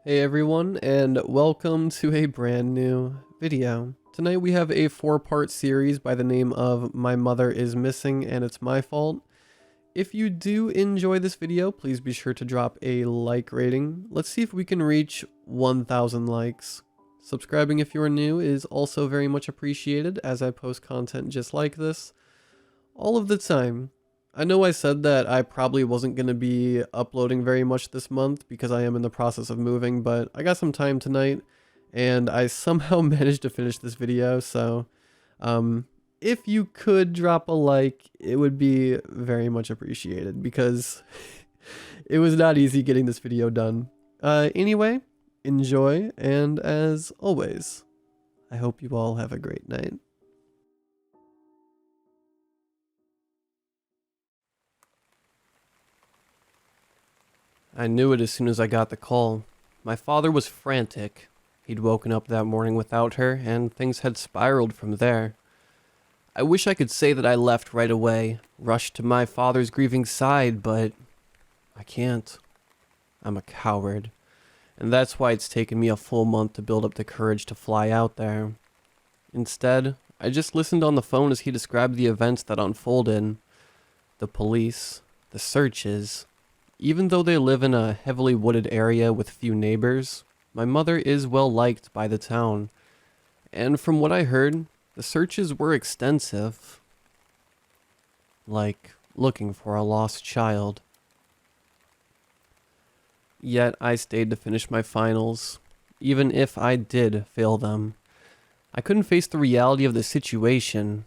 Hey everyone, and welcome to a brand new video. Tonight we have a 4-part series by the name of My Mother is Missing and It's My Fault. If you do enjoy this video, please be sure to drop a like rating. Let's see if we can reach 1,000 likes. Subscribing if you are new is also very much appreciated, as I post content just like this all of the time. I know I said that I probably wasn't going to be uploading very much this month because I am in the process of moving, but I got some time tonight and I somehow managed to finish this video, so if you could drop a like, it would be very much appreciated because it was not easy getting this video done. Anyway, enjoy, and as always, I hope you all have a great night. I knew it as soon as I got the call. My father was frantic. He'd woken up that morning without her, and things had spiraled from there. I wish I could say that I left right away, rushed to my father's grieving side, but I can't. I'm a coward, and that's why it's taken me a full month to build up the courage to fly out there. Instead, I just listened on the phone as he described the events that unfolded. The police, the searches. Even though they live in a heavily wooded area with few neighbors, my mother is well liked by the town. And from what I heard, the searches were extensive. Like looking for a lost child. Yet I stayed to finish my finals, even if I did fail them. I couldn't face the reality of the situation.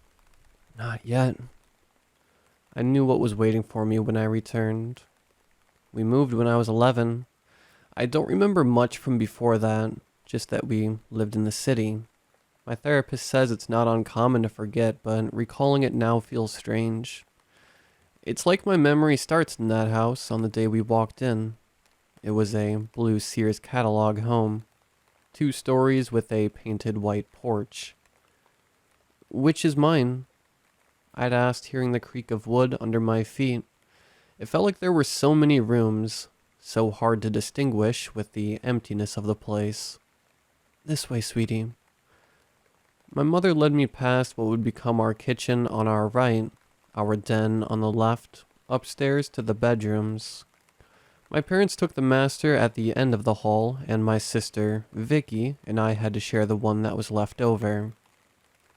Not yet. I knew what was waiting for me when I returned. We moved when I was 11. I don't remember much from before that, just that we lived in the city. My therapist says it's not uncommon to forget, but recalling it now feels strange. It's like my memory starts in that house on the day we walked in. It was a blue Sears catalog home. 2 stories with a painted white porch. Which is mine? I'd asked, hearing the creak of wood under my feet. It felt like there were so many rooms, so hard to distinguish with the emptiness of the place. This way, sweetie. My mother led me past what would become our kitchen on our right, our den on the left, upstairs to the bedrooms. My parents took the master at the end of the hall, and my sister, Vicky, and I had to share the one that was left over.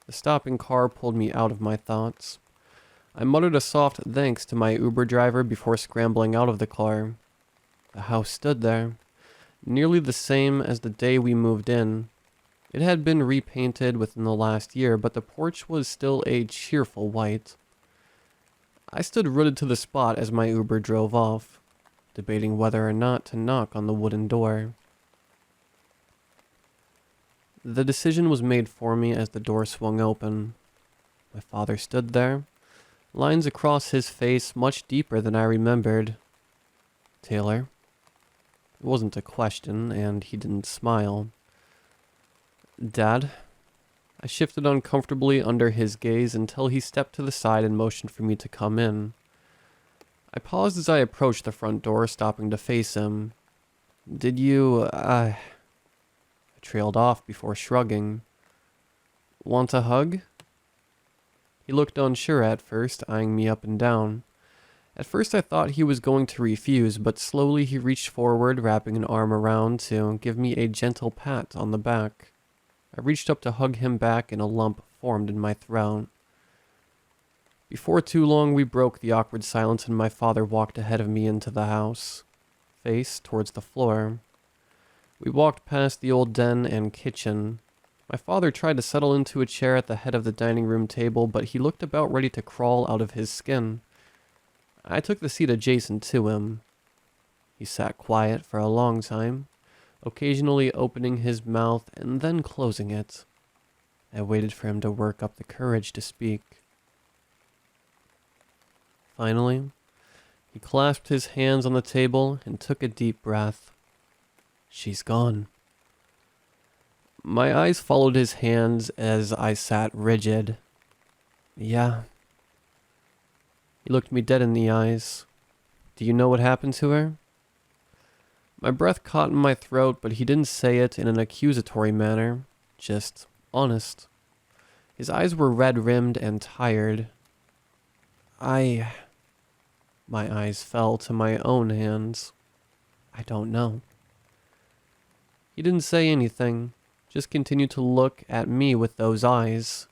The stopping car pulled me out of my thoughts. I muttered a soft thanks to my Uber driver before scrambling out of the car. The house stood there, nearly the same as the day we moved in. It had been repainted within the last year, but the porch was still a cheerful white. I stood rooted to the spot as my Uber drove off, debating whether or not to knock on the wooden door. The decision was made for me as the door swung open. My father stood there, lines across his face much deeper than I remembered. Taylor? It wasn't a question, and he didn't smile. Dad? I shifted uncomfortably under his gaze until he stepped to the side and motioned for me to come in. I paused as I approached the front door, stopping to face him. Did you, I trailed off before shrugging. Want a hug? He looked unsure at first, eyeing me up and down. At first I thought he was going to refuse, but slowly he reached forward, wrapping an arm around to give me a gentle pat on the back. I reached up to hug him back, and a lump formed in my throat. Before too long we broke the awkward silence, and my father walked ahead of me into the house, face towards the floor. We walked past the old den and kitchen. My father tried to settle into a chair at the head of the dining room table, but he looked about ready to crawl out of his skin. I took the seat adjacent to him. He sat quiet for a long time, occasionally opening his mouth and then closing it. I waited for him to work up the courage to speak. Finally, he clasped his hands on the table and took a deep breath. She's gone. My eyes followed his hands as I sat rigid. Yeah. He looked me dead in the eyes. Do you know what happened to her? My breath caught in my throat, but he didn't say it in an accusatory manner, just honest. His eyes were red-rimmed and tired. My eyes fell to my own hands. I don't know. He didn't say anything, just continued to look at me with those eyes.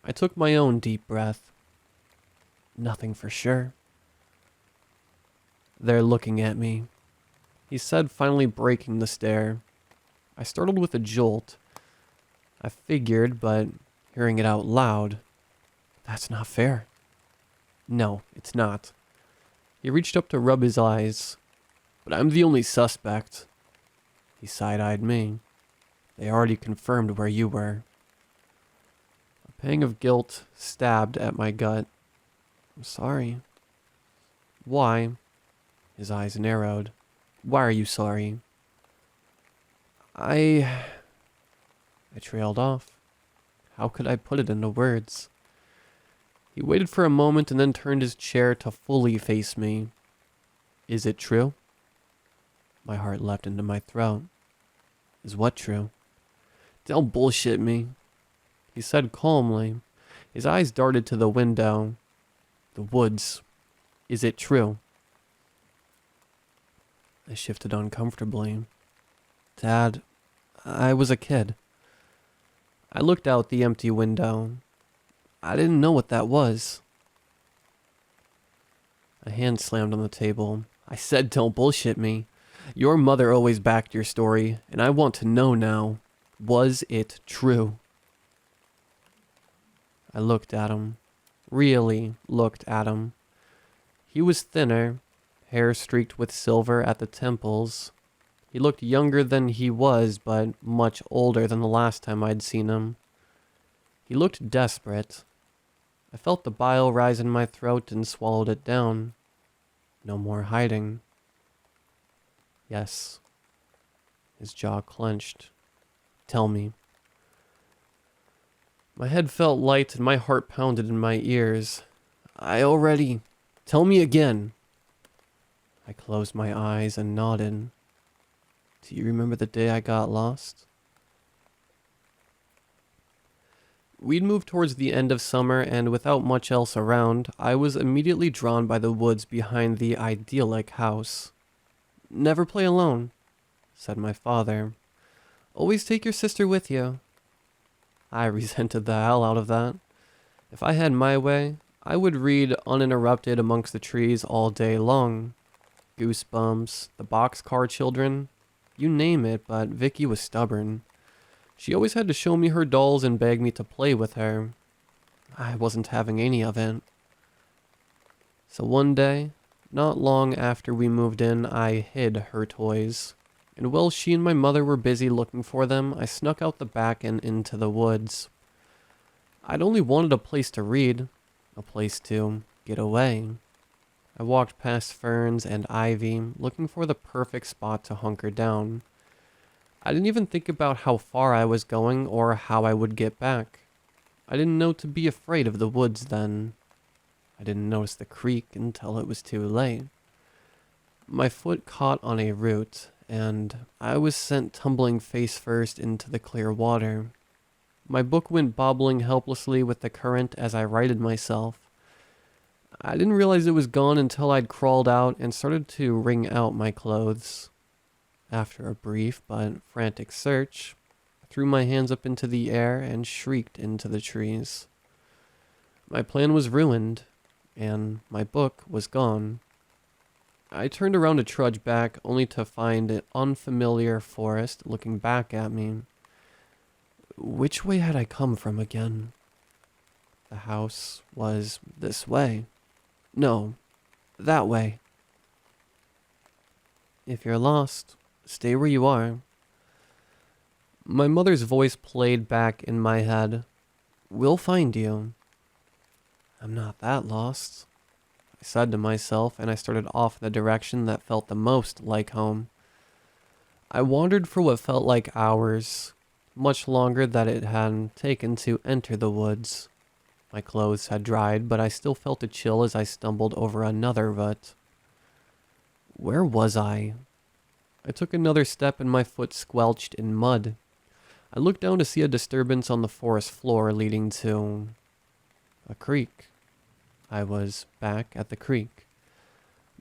I took my own deep breath. Nothing for sure. They're looking at me, he said, finally breaking the stare. I startled with a jolt. I figured, but hearing it out loud, that's not fair. No, it's not. He reached up to rub his eyes. But I'm the only suspect. He side-eyed me. They already confirmed where you were. A pang of guilt stabbed at my gut. I'm sorry. Why? His eyes narrowed. Why are you sorry? I trailed off. How could I put it into words? He waited for a moment and then turned his chair to fully face me. Is it true? My heart leapt into my throat. Is what true? Don't bullshit me, he said calmly. His eyes darted to the window. The woods. Is it true? I shifted uncomfortably. Dad, I was a kid. I looked out the empty window. I didn't know what that was. A hand slammed on the table. I said don't bullshit me. Your mother always backed your story, and I want to know now. Was it true? I looked at him. Really looked at him. He was thinner, hair streaked with silver at the temples. He looked younger than he was, but much older than the last time I'd seen him. He looked desperate. I felt the bile rise in my throat and swallowed it down. No more hiding. Yes. His jaw clenched. Tell me. My head felt light and my heart pounded in my ears. Tell me again. I closed my eyes and nodded. Do you remember the day I got lost? We'd moved towards the end of summer, and without much else around, I was immediately drawn by the woods behind the idyllic house. Never play alone, said my father. Always take your sister with you. I resented the hell out of that. If I had my way, I would read uninterrupted amongst the trees all day long. Goosebumps, the Boxcar Children, you name it, but Vicky was stubborn. She always had to show me her dolls and beg me to play with her. I wasn't having any of it. So one day, not long after we moved in, I hid her toys. And while she and my mother were busy looking for them, I snuck out the back and into the woods. I'd only wanted a place to read, a place to get away. I walked past ferns and ivy, looking for the perfect spot to hunker down. I didn't even think about how far I was going or how I would get back. I didn't know to be afraid of the woods then. I didn't notice the creek until it was too late. My foot caught on a root, and I was sent tumbling face first into the clear water. My book went bobbling helplessly with the current as I righted myself. I didn't realize it was gone until I'd crawled out and started to wring out my clothes. After a brief but frantic search, I threw my hands up into the air and shrieked into the trees. My plan was ruined, and my book was gone. I turned around to trudge back, only to find an unfamiliar forest looking back at me. Which way had I come from again? The house was this way. No, that way. If you're lost, stay where you are. My mother's voice played back in my head. We'll find you. I'm not that lost, I said to myself, and I started off in the direction that felt the most like home. I wandered for what felt like hours, much longer than it had taken to enter the woods. My clothes had dried, but I still felt a chill as I stumbled over another rut. Where was I? I took another step and my foot squelched in mud. I looked down to see a disturbance on the forest floor leading to a creek. I was back at the creek.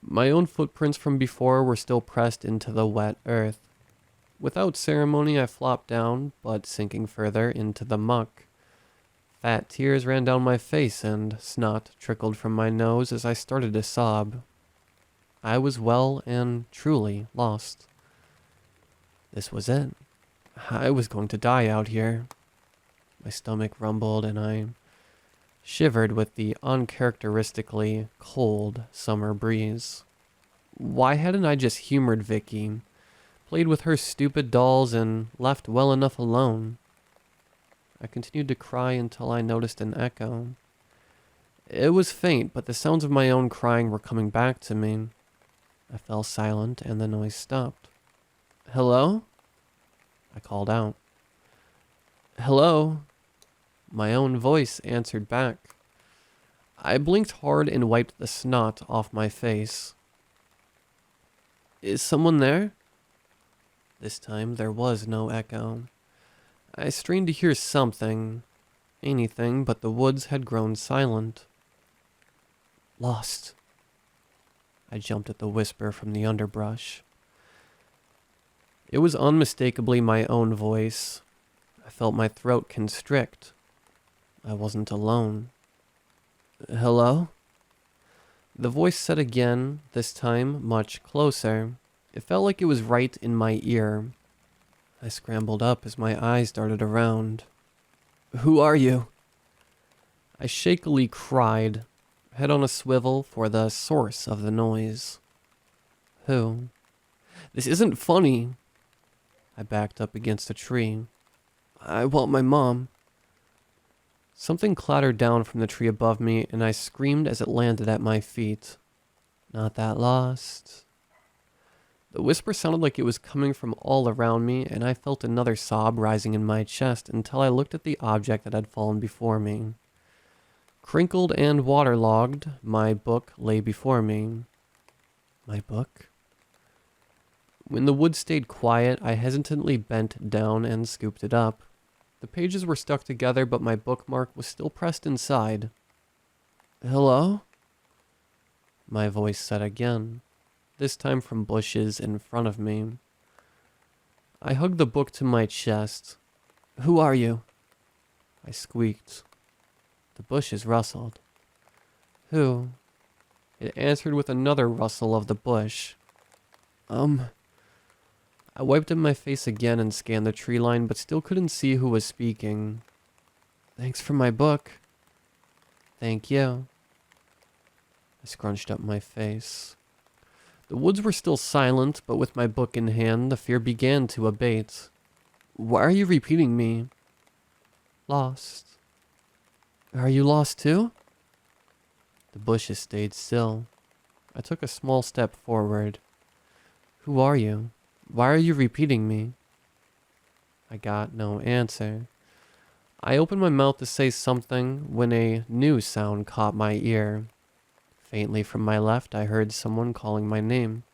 My own footprints from before were still pressed into the wet earth. Without ceremony, I flopped down, but sinking further into the muck. Fat tears ran down my face and snot trickled from my nose as I started to sob. I was well and truly lost. This was it. I was going to die out here. My stomach rumbled and I shivered with the uncharacteristically cold summer breeze. Why hadn't I just humored Vicky, played with her stupid dolls, and left well enough alone? I continued to cry until I noticed an echo. It was faint, but the sounds of my own crying were coming back to me. I fell silent and the noise stopped. Hello? I called out. Hello? My own voice answered back. I blinked hard and wiped the snot off my face. Is someone there? This time there was no echo. I strained to hear something, anything, but the woods had grown silent. Lost. I jumped at the whisper from the underbrush. It was unmistakably my own voice. I felt my throat constrict. I wasn't alone. Hello? The voice said again, this time much closer. It felt like it was right in my ear. I scrambled up as my eyes darted around. Who are you? I shakily cried, head on a swivel for the source of the noise. Who? This isn't funny. I backed up against a tree. I want my mom. Something clattered down from the tree above me, and I screamed as it landed at my feet. Not that lost. The whisper sounded like it was coming from all around me, and I felt another sob rising in my chest until I looked at the object that had fallen before me. Crinkled and waterlogged, my book lay before me. My book? When the wood stayed quiet, I hesitantly bent down and scooped it up. The pages were stuck together, but my bookmark was still pressed inside. Hello? My voice said again, this time from bushes in front of me. I hugged the book to my chest. Who are you? I squeaked. The bushes rustled. Who? It answered with another rustle of the bush. I wiped at my face again and scanned the tree line, but still couldn't see who was speaking. Thanks for my book. Thank you. I scrunched up my face. The woods were still silent, but with my book in hand, the fear began to abate. Why are you repeating me? Lost. Are you lost too? The bushes stayed still. I took a small step forward. Who are you? Why are you repeating me? I got no answer. I opened my mouth to say something when a new sound caught my ear. Faintly from my left, I heard someone calling my name.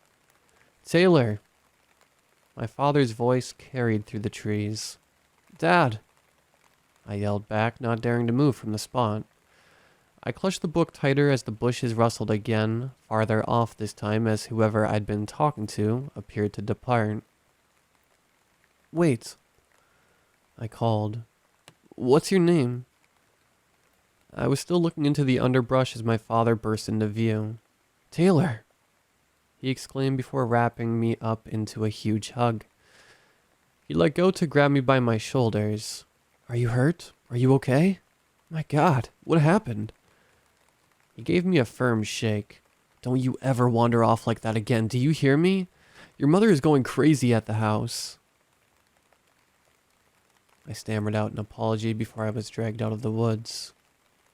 Taylor! My father's voice carried through the trees. Dad! I yelled back, not daring to move from the spot. I clutched the book tighter as the bushes rustled again, farther off this time as whoever I'd been talking to appeared to depart. Wait, I called. What's your name? I was still looking into the underbrush as my father burst into view. Taylor! He exclaimed before wrapping me up into a huge hug. He let go to grab me by my shoulders. Are you hurt? Are you okay? My God, what happened? He gave me a firm shake. Don't you ever wander off like that again, do you hear me? Your mother is going crazy at the house. I stammered out an apology before I was dragged out of the woods.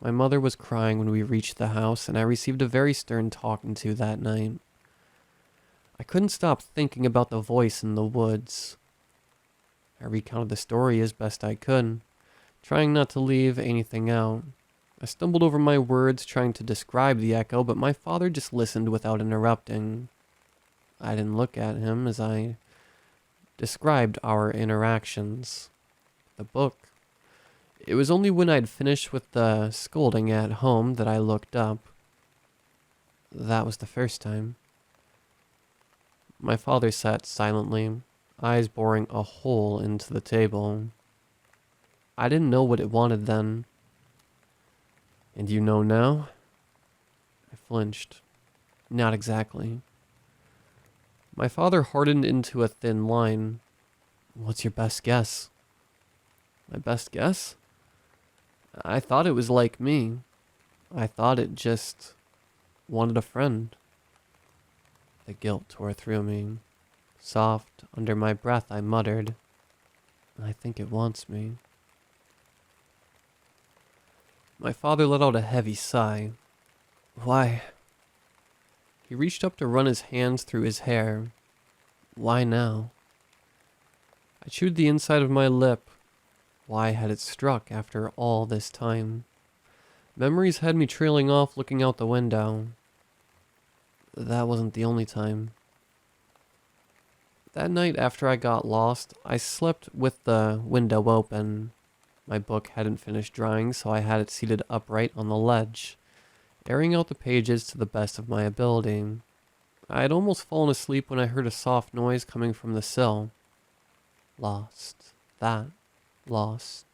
My mother was crying when we reached the house, and I received a very stern talking to that night. I couldn't stop thinking about the voice in the woods. I recounted the story as best I could, trying not to leave anything out. I stumbled over my words trying to describe the echo, but my father just listened without interrupting. I didn't look at him as I described our interactions. The book. It was only when I'd finished with the scolding at home that I looked up. That was the first time. My father sat silently, eyes boring a hole into the table. I didn't know what it wanted then. And you know now? I flinched. Not exactly. My father hardened into a thin line. What's your best guess? My best guess? I thought it was like me. I thought it just wanted a friend. The guilt tore through me. Soft, under my breath, I muttered, I think it wants me. My father let out a heavy sigh. Why? He reached up to run his hands through his hair. Why now? I chewed the inside of my lip. Why had it struck after all this time? Memories had me trailing off, looking out the window. That wasn't the only time. That night after I got lost, I slept with the window open. My book hadn't finished drying, so I had it seated upright on the ledge, airing out the pages to the best of my ability. I had almost fallen asleep when I heard a soft noise coming from the sill. Lost. That. Lost.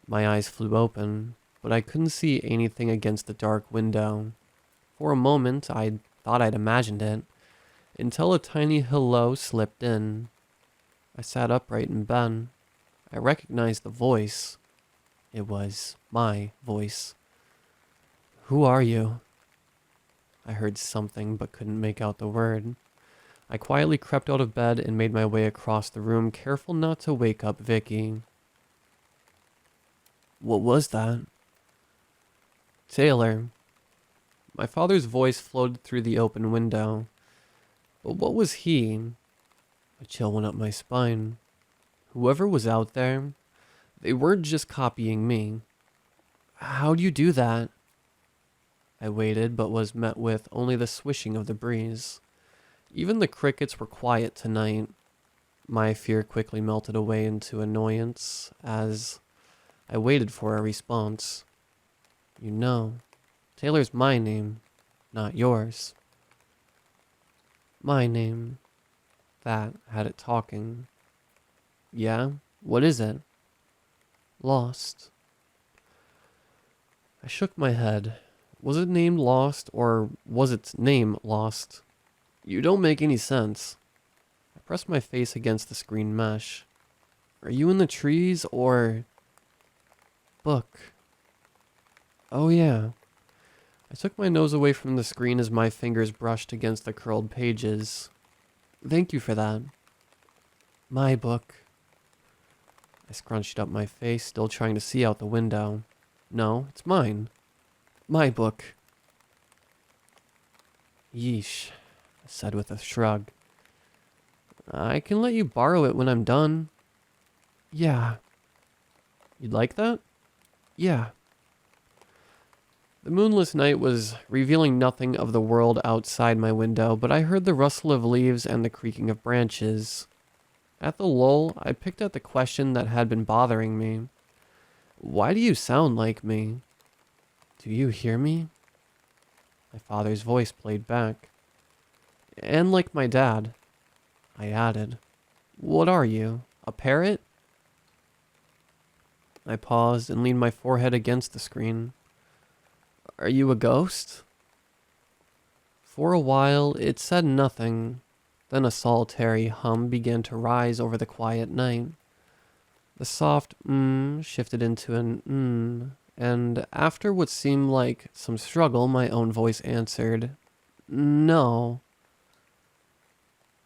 My eyes flew open, but I couldn't see anything against the dark window. For a moment, I thought I'd imagined it, until a tiny hello slipped in. I sat upright in bed. I recognized the voice. It was my voice. Who are you? I heard something but couldn't make out the word. I quietly crept out of bed and made my way across the room, careful not to wake up Vicky. What was that? Taylor. My father's voice floated through the open window. But what was he? A chill went up my spine. Whoever was out there, they weren't just copying me. How'd you do that? I waited, but was met with only the swishing of the breeze. Even the crickets were quiet tonight. My fear quickly melted away into annoyance as I waited for a response. You know, Taylor's my name, not yours. My name. That had it talking. Yeah? What is it? Lost. I shook my head. Was it named Lost, or was its name lost? You don't make any sense. I pressed my face against the screen mesh. Are you in the trees, or... Book. Oh yeah. I took my nose away from the screen as my fingers brushed against the curled pages. Thank you for that. My book. I scrunched up my face, still trying to see out the window. No, it's mine. My book. Yeesh, I said with a shrug. I can let you borrow it when I'm done. Yeah. You'd like that? Yeah. The moonless night was revealing nothing of the world outside my window, but I heard the rustle of leaves and the creaking of branches. At the lull, I picked at the question that had been bothering me. Why do you sound like me? Do you hear me? My father's voice played back. And like my dad. I added, what are you, a parrot? I paused and leaned my forehead against the screen. Are you a ghost? For a while, it said nothing. Then a solitary hum began to rise over the quiet night. The soft shifted into an and after what seemed like some struggle, my own voice answered, no.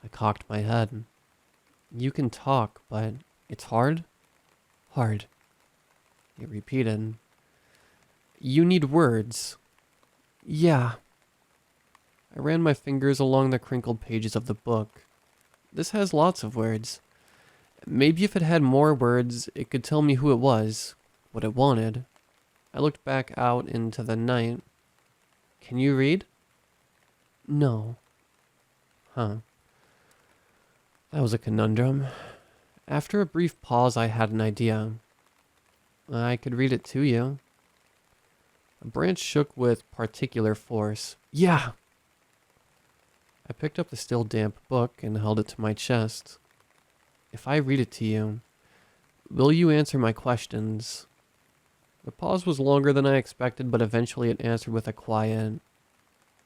I cocked my head. You can talk, but it's hard? Hard. It repeated. You need words. Yeah. I ran my fingers along the crinkled pages of the book. This has lots of words. Maybe if it had more words, it could tell me who it was, what it wanted. I looked back out into the night. Can you read? No. Huh. That was a conundrum. After a brief pause, I had an idea. I could read it to you. A branch shook with particular force. Yeah! I picked up the still damp book and held it to my chest. If I read it to you, will you answer my questions? The pause was longer than I expected, but eventually it answered with a quiet,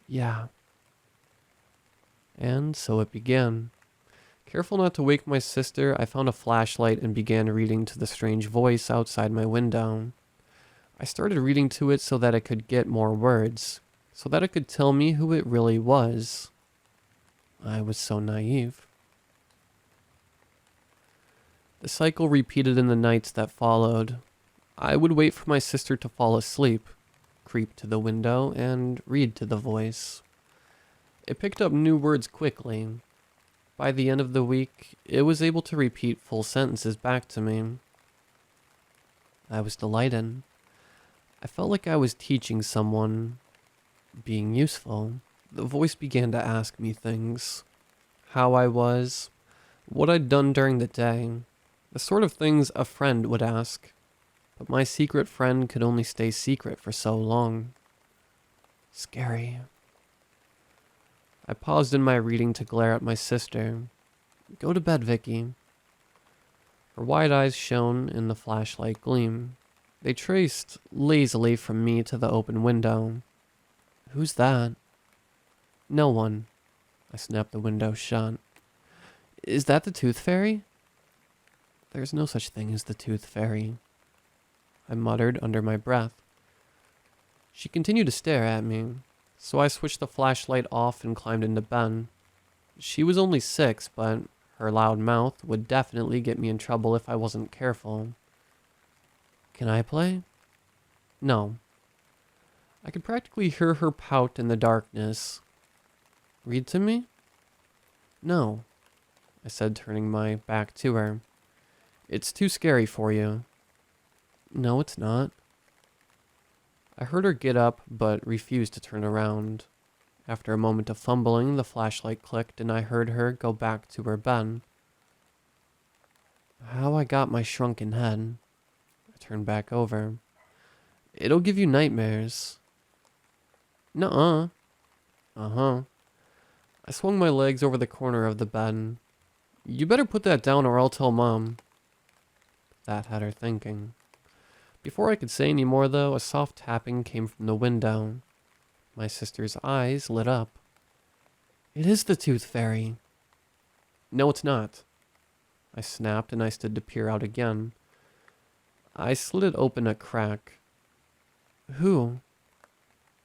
yeah. And so it began. Careful not to wake my sister, I found a flashlight and began reading to the strange voice outside my window. I started reading to it so that it could get more words, so that it could tell me who it really was. I was so naive. The cycle repeated in the nights that followed. I would wait for my sister to fall asleep, creep to the window, and read to the voice. It picked up new words quickly. By the end of the week, it was able to repeat full sentences back to me. I was delighted. I felt like I was teaching someone, being useful. The voice began to ask me things. How I was, what I'd done during the day, the sort of things a friend would ask. But my secret friend could only stay secret for so long. Scary. I paused in my reading to glare at my sister. Go to bed, Vicky. Her wide eyes shone in the flashlight gleam. They traced lazily from me to the open window. Who's that? No one. I snapped the window shut. Is that the Tooth Fairy? There's no such thing as the Tooth Fairy, I muttered under my breath. She continued to stare at me, so I switched the flashlight off and climbed into bed. She was only 6, but her loud mouth would definitely get me in trouble if I wasn't careful. Can I play? No. I could practically hear her pout in the darkness. Read to me? No, I said, turning my back to her. It's too scary for you. No, it's not. I heard her get up, but refused to turn around. After a moment of fumbling, the flashlight clicked and I heard her go back to her bed. How I got my shrunken head. I turned back over. It'll give you nightmares. Nuh-uh. Uh-huh. I swung my legs over the corner of the bed. You better put that down or I'll tell Mom. That had her thinking. Before I could say any more, though, a soft tapping came from the window. My sister's eyes lit up. It is the Tooth Fairy. No, it's not. I snapped and I stood to peer out again. I slid it open a crack. Who?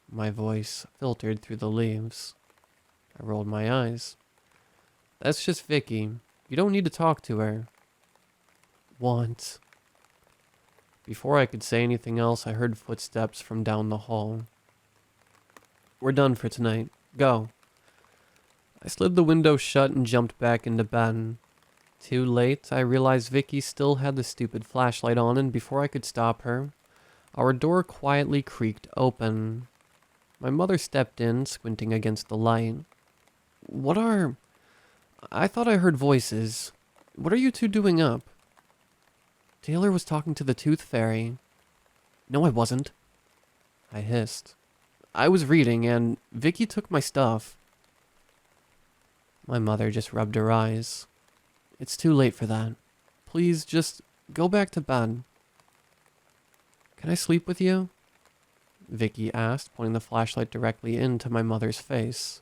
My voice filtered through the leaves. I rolled my eyes. That's just Vicky. You don't need to talk to her. Want. Before I could say anything else, I heard footsteps from down the hall. We're done for tonight. Go. I slid the window shut and jumped back into bed. Too late, I realized Vicky still had the stupid flashlight on, and before I could stop her, our door quietly creaked open. My mother stepped in, squinting against the light. I thought I heard voices. What are you two doing up? Taylor was talking to the Tooth Fairy. No, I wasn't. I hissed. I was reading, and Vicky took my stuff. My mother just rubbed her eyes. It's too late for that. Please, just go back to bed. Can I sleep with you? Vicky asked, pointing the flashlight directly into my mother's face.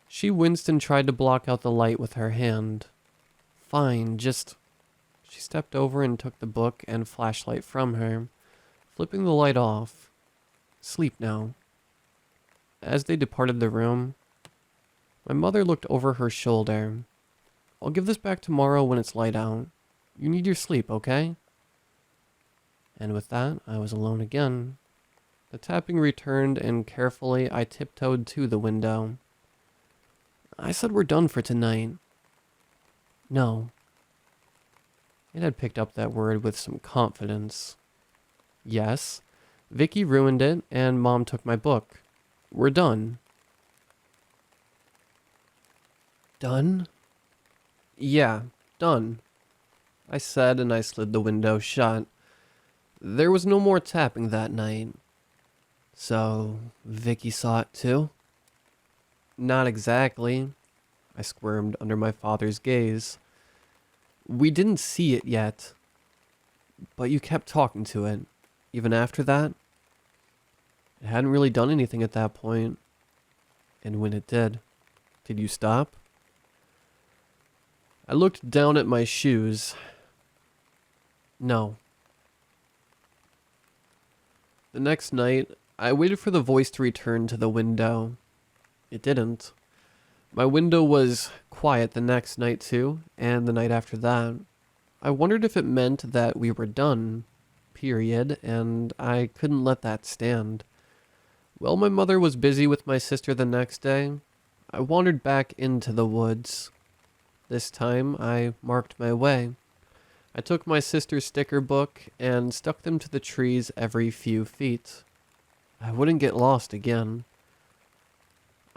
She winced and tried to block out the light with her hand. Fine, just... She stepped over and took the book and flashlight from her, flipping the light off. Sleep now. As they departed the room, my mother looked over her shoulder. I'll give this back tomorrow when it's light out. You need your sleep, okay? And with that, I was alone again. The tapping returned, and carefully I tiptoed to the window. I said we're done for tonight. No. It had picked up that word with some confidence. Yes, Vicky ruined it, and Mom took my book. We're done. Done? Yeah, done, I said, and I slid the window shut. There was no more tapping that night. So, Vicky saw it too? Not exactly, I squirmed under my father's gaze. We didn't see it yet, but you kept talking to it, even after that. It hadn't really done anything at that point, and when it did you stop? I looked down at my shoes. No. The next night, I waited for the voice to return to the window. It didn't. My window was quiet the next night too, and the night after that. I wondered if it meant that we were done, period, and I couldn't let that stand. While my mother was busy with my sister the next day, I wandered back into the woods. This time, I marked my way. I took my sister's sticker book and stuck them to the trees every few feet. I wouldn't get lost again.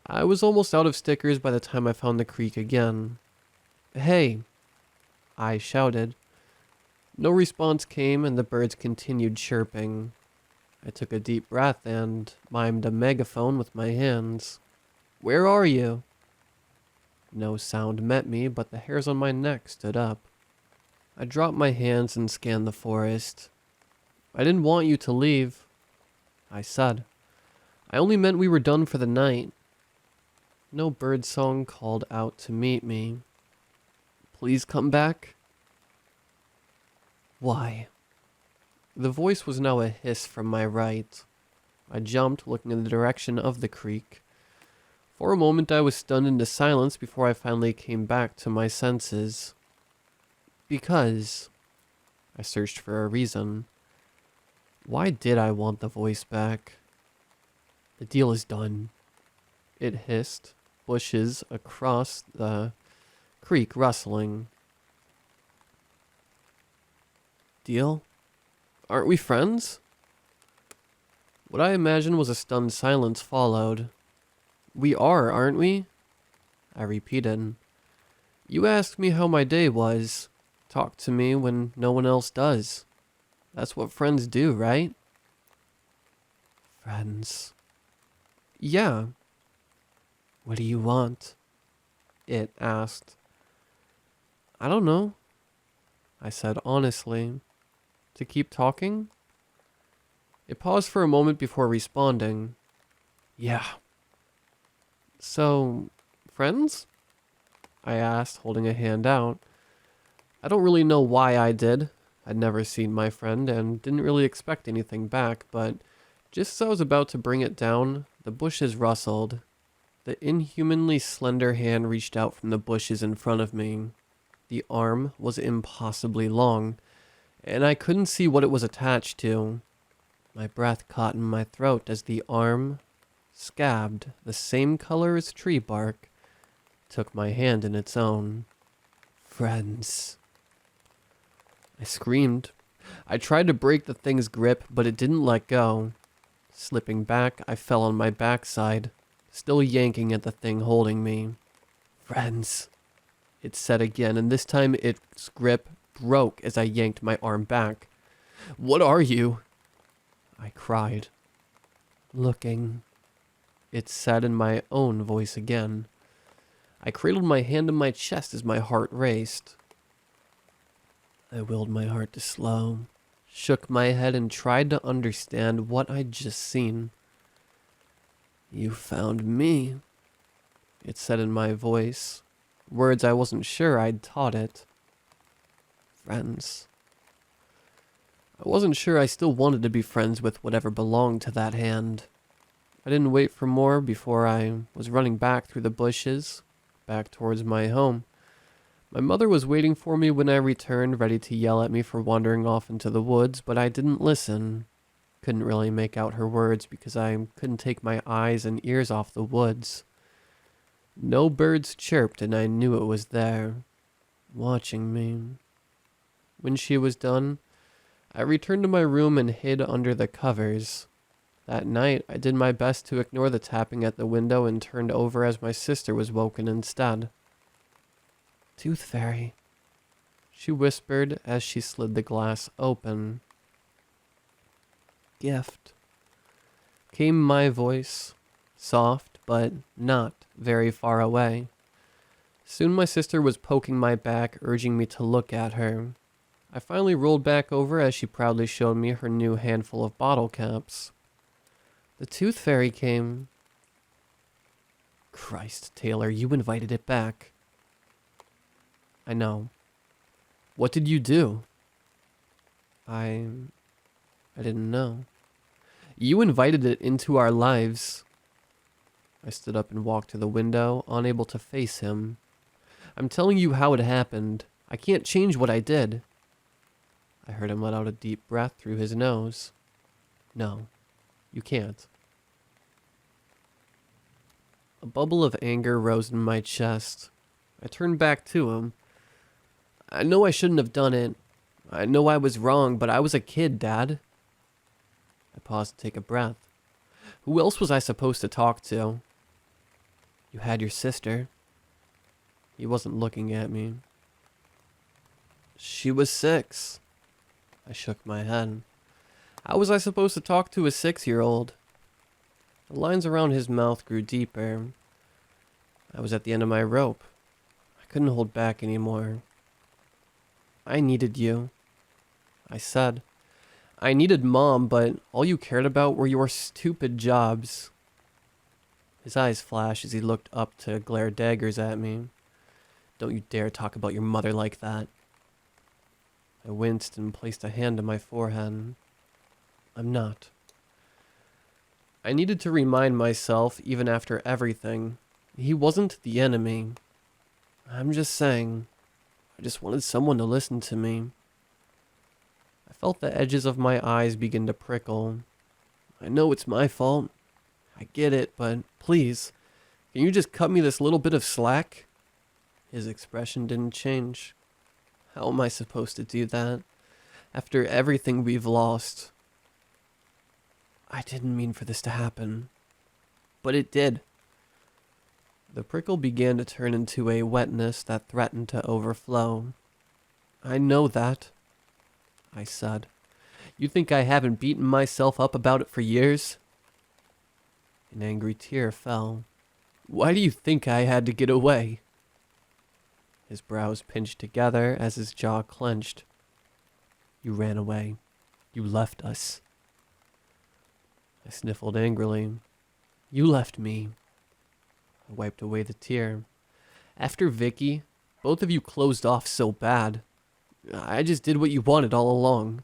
I was almost out of stickers by the time I found the creek again. Hey, I shouted. No response came and the birds continued chirping. I took a deep breath and mimed a megaphone with my hands. Where are you? No sound met me, but the hairs on my neck stood up. I dropped my hands and scanned the forest. I didn't want you to leave, I said. I only meant we were done for the night. No birdsong called out to meet me. Please come back. Why? The voice was now a hiss from my right. I jumped, looking in the direction of the creek. For a moment I was stunned into silence before I finally came back to my senses. Because I searched for a reason. Why did I want the voice back? The deal is done. It hissed, bushes across the creek rustling. Deal? Aren't we friends? What I imagined was a stunned silence followed. We are, aren't we? I repeated. You asked me how my day was. Talk to me when no one else does. That's what friends do, right? Friends. Yeah. What do you want? It asked. I don't know, I said honestly. To keep talking? It paused for a moment before responding. Yeah. So, friends? I asked, holding a hand out. I don't really know why I did. I'd never seen my friend and didn't really expect anything back, but just as I was about to bring it down, the bushes rustled. The inhumanly slender hand reached out from the bushes in front of me. The arm was impossibly long, and I couldn't see what it was attached to. My breath caught in my throat as the arm, scabbed the same color as tree bark, took my hand in its own. Friends. I screamed. I tried to break the thing's grip, but it didn't let go. Slipping back, I fell on my backside, still yanking at the thing holding me. Friends, it said again, and this time its grip broke as I yanked my arm back. What are you? I cried. Looking, it said in my own voice again. I cradled my hand in my chest as my heart raced. I willed my heart to slow, shook my head, and tried to understand what I'd just seen. You found me, it said in my voice, words I wasn't sure I'd taught it. Friends. I wasn't sure I still wanted to be friends with whatever belonged to that hand. I didn't wait for more before I was running back through the bushes, back towards my home. My mother was waiting for me when I returned, ready to yell at me for wandering off into the woods, but I didn't listen. Couldn't really make out her words because I couldn't take my eyes and ears off the woods. No birds chirped, and I knew it was there, watching me. When she was done, I returned to my room and hid under the covers. That night, I did my best to ignore the tapping at the window and turned over as my sister was woken instead. "Tooth Fairy," she whispered as she slid the glass open. "Gift," came my voice, soft but not very far away. Soon my sister was poking my back, urging me to look at her. I finally rolled back over as she proudly showed me her new handful of bottle caps. "The Tooth Fairy came." "Christ, Taylor, you invited it back." "I know. What did you do?" I didn't know." "You invited it into our lives." I stood up and walked to the window, unable to face him. "I'm telling you how it happened. I can't change what I did." I heard him let out a deep breath through his nose. "No, you can't." A bubble of anger rose in my chest. I turned back to him. "I know I shouldn't have done it. I know I was wrong, but I was a kid, Dad." I paused to take a breath. Who else was I supposed to talk to? "You had your sister." He wasn't looking at me. "She was 6. I shook my head. How was I supposed to talk to a 6-year-old? The lines around his mouth grew deeper. I was at the end of my rope. I couldn't hold back anymore. "I needed you," I said. "I needed Mom, but all you cared about were your stupid jobs." His eyes flashed as he looked up to glare daggers at me. "Don't you dare talk about your mother like that." I winced and placed a hand on my forehead. "I'm not." I needed to remind myself, even after everything, he wasn't the enemy. I'm just saying, I just wanted someone to listen to me. I felt the edges of my eyes begin to prickle. "I know it's my fault. I get it, but please, can you just cut me this little bit of slack?" His expression didn't change. "How am I supposed to do that? After everything we've lost?" "I didn't mean for this to happen." "But it did." The prickle began to turn into a wetness that threatened to overflow. "I know that," I said. "You think I haven't beaten myself up about it for years?" An angry tear fell. "Why do you think I had to get away?" His brows pinched together as his jaw clenched. "You ran away. You left us." I sniffled angrily. "You left me." I wiped away the tear. "After Vicky, both of you closed off so bad. I just did what you wanted all along."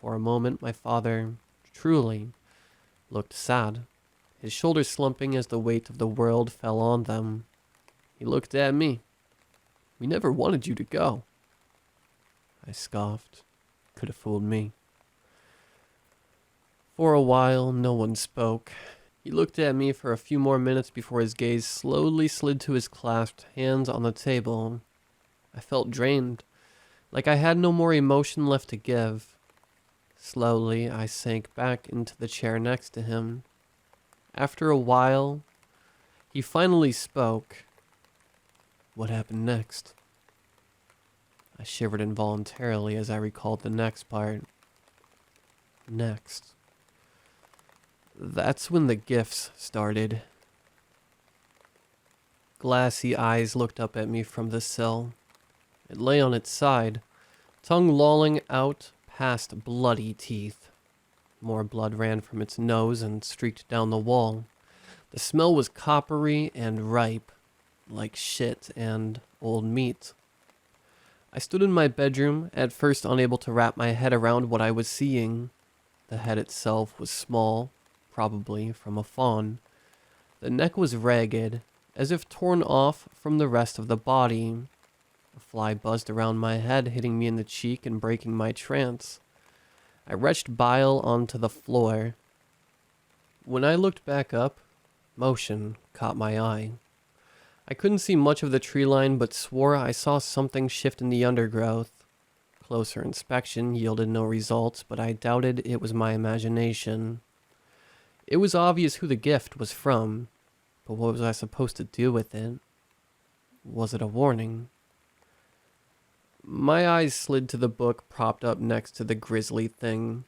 For a moment, my father, truly, looked sad, his shoulders slumping as the weight of the world fell on them. He looked at me. "We never wanted you to go." I scoffed. Could have fooled me. For a while, no one spoke. He looked at me for a few more minutes before his gaze slowly slid to his clasped hands on the table. I felt drained, like I had no more emotion left to give. Slowly, I sank back into the chair next to him. After a while, he finally spoke. "What happened next?" I shivered involuntarily as I recalled the next part. Next. That's when the gifts started. Glassy eyes looked up at me from the sill. It lay on its side, tongue lolling out past bloody teeth. More blood ran from its nose and streaked down the wall. The smell was coppery and ripe, like shit and old meat. I stood in my bedroom, at first unable to wrap my head around what I was seeing. The head itself was small, probably from a fawn. The neck was ragged, as if torn off from the rest of the body. A fly buzzed around my head, hitting me in the cheek and breaking my trance. I retched bile onto the floor. When I looked back up, motion caught my eye. I couldn't see much of the tree line, but swore I saw something shift in the undergrowth. Closer inspection yielded no results, but I doubted it was my imagination. It was obvious who the gift was from, but what was I supposed to do with it? Was it a warning? My eyes slid to the book propped up next to the grisly thing.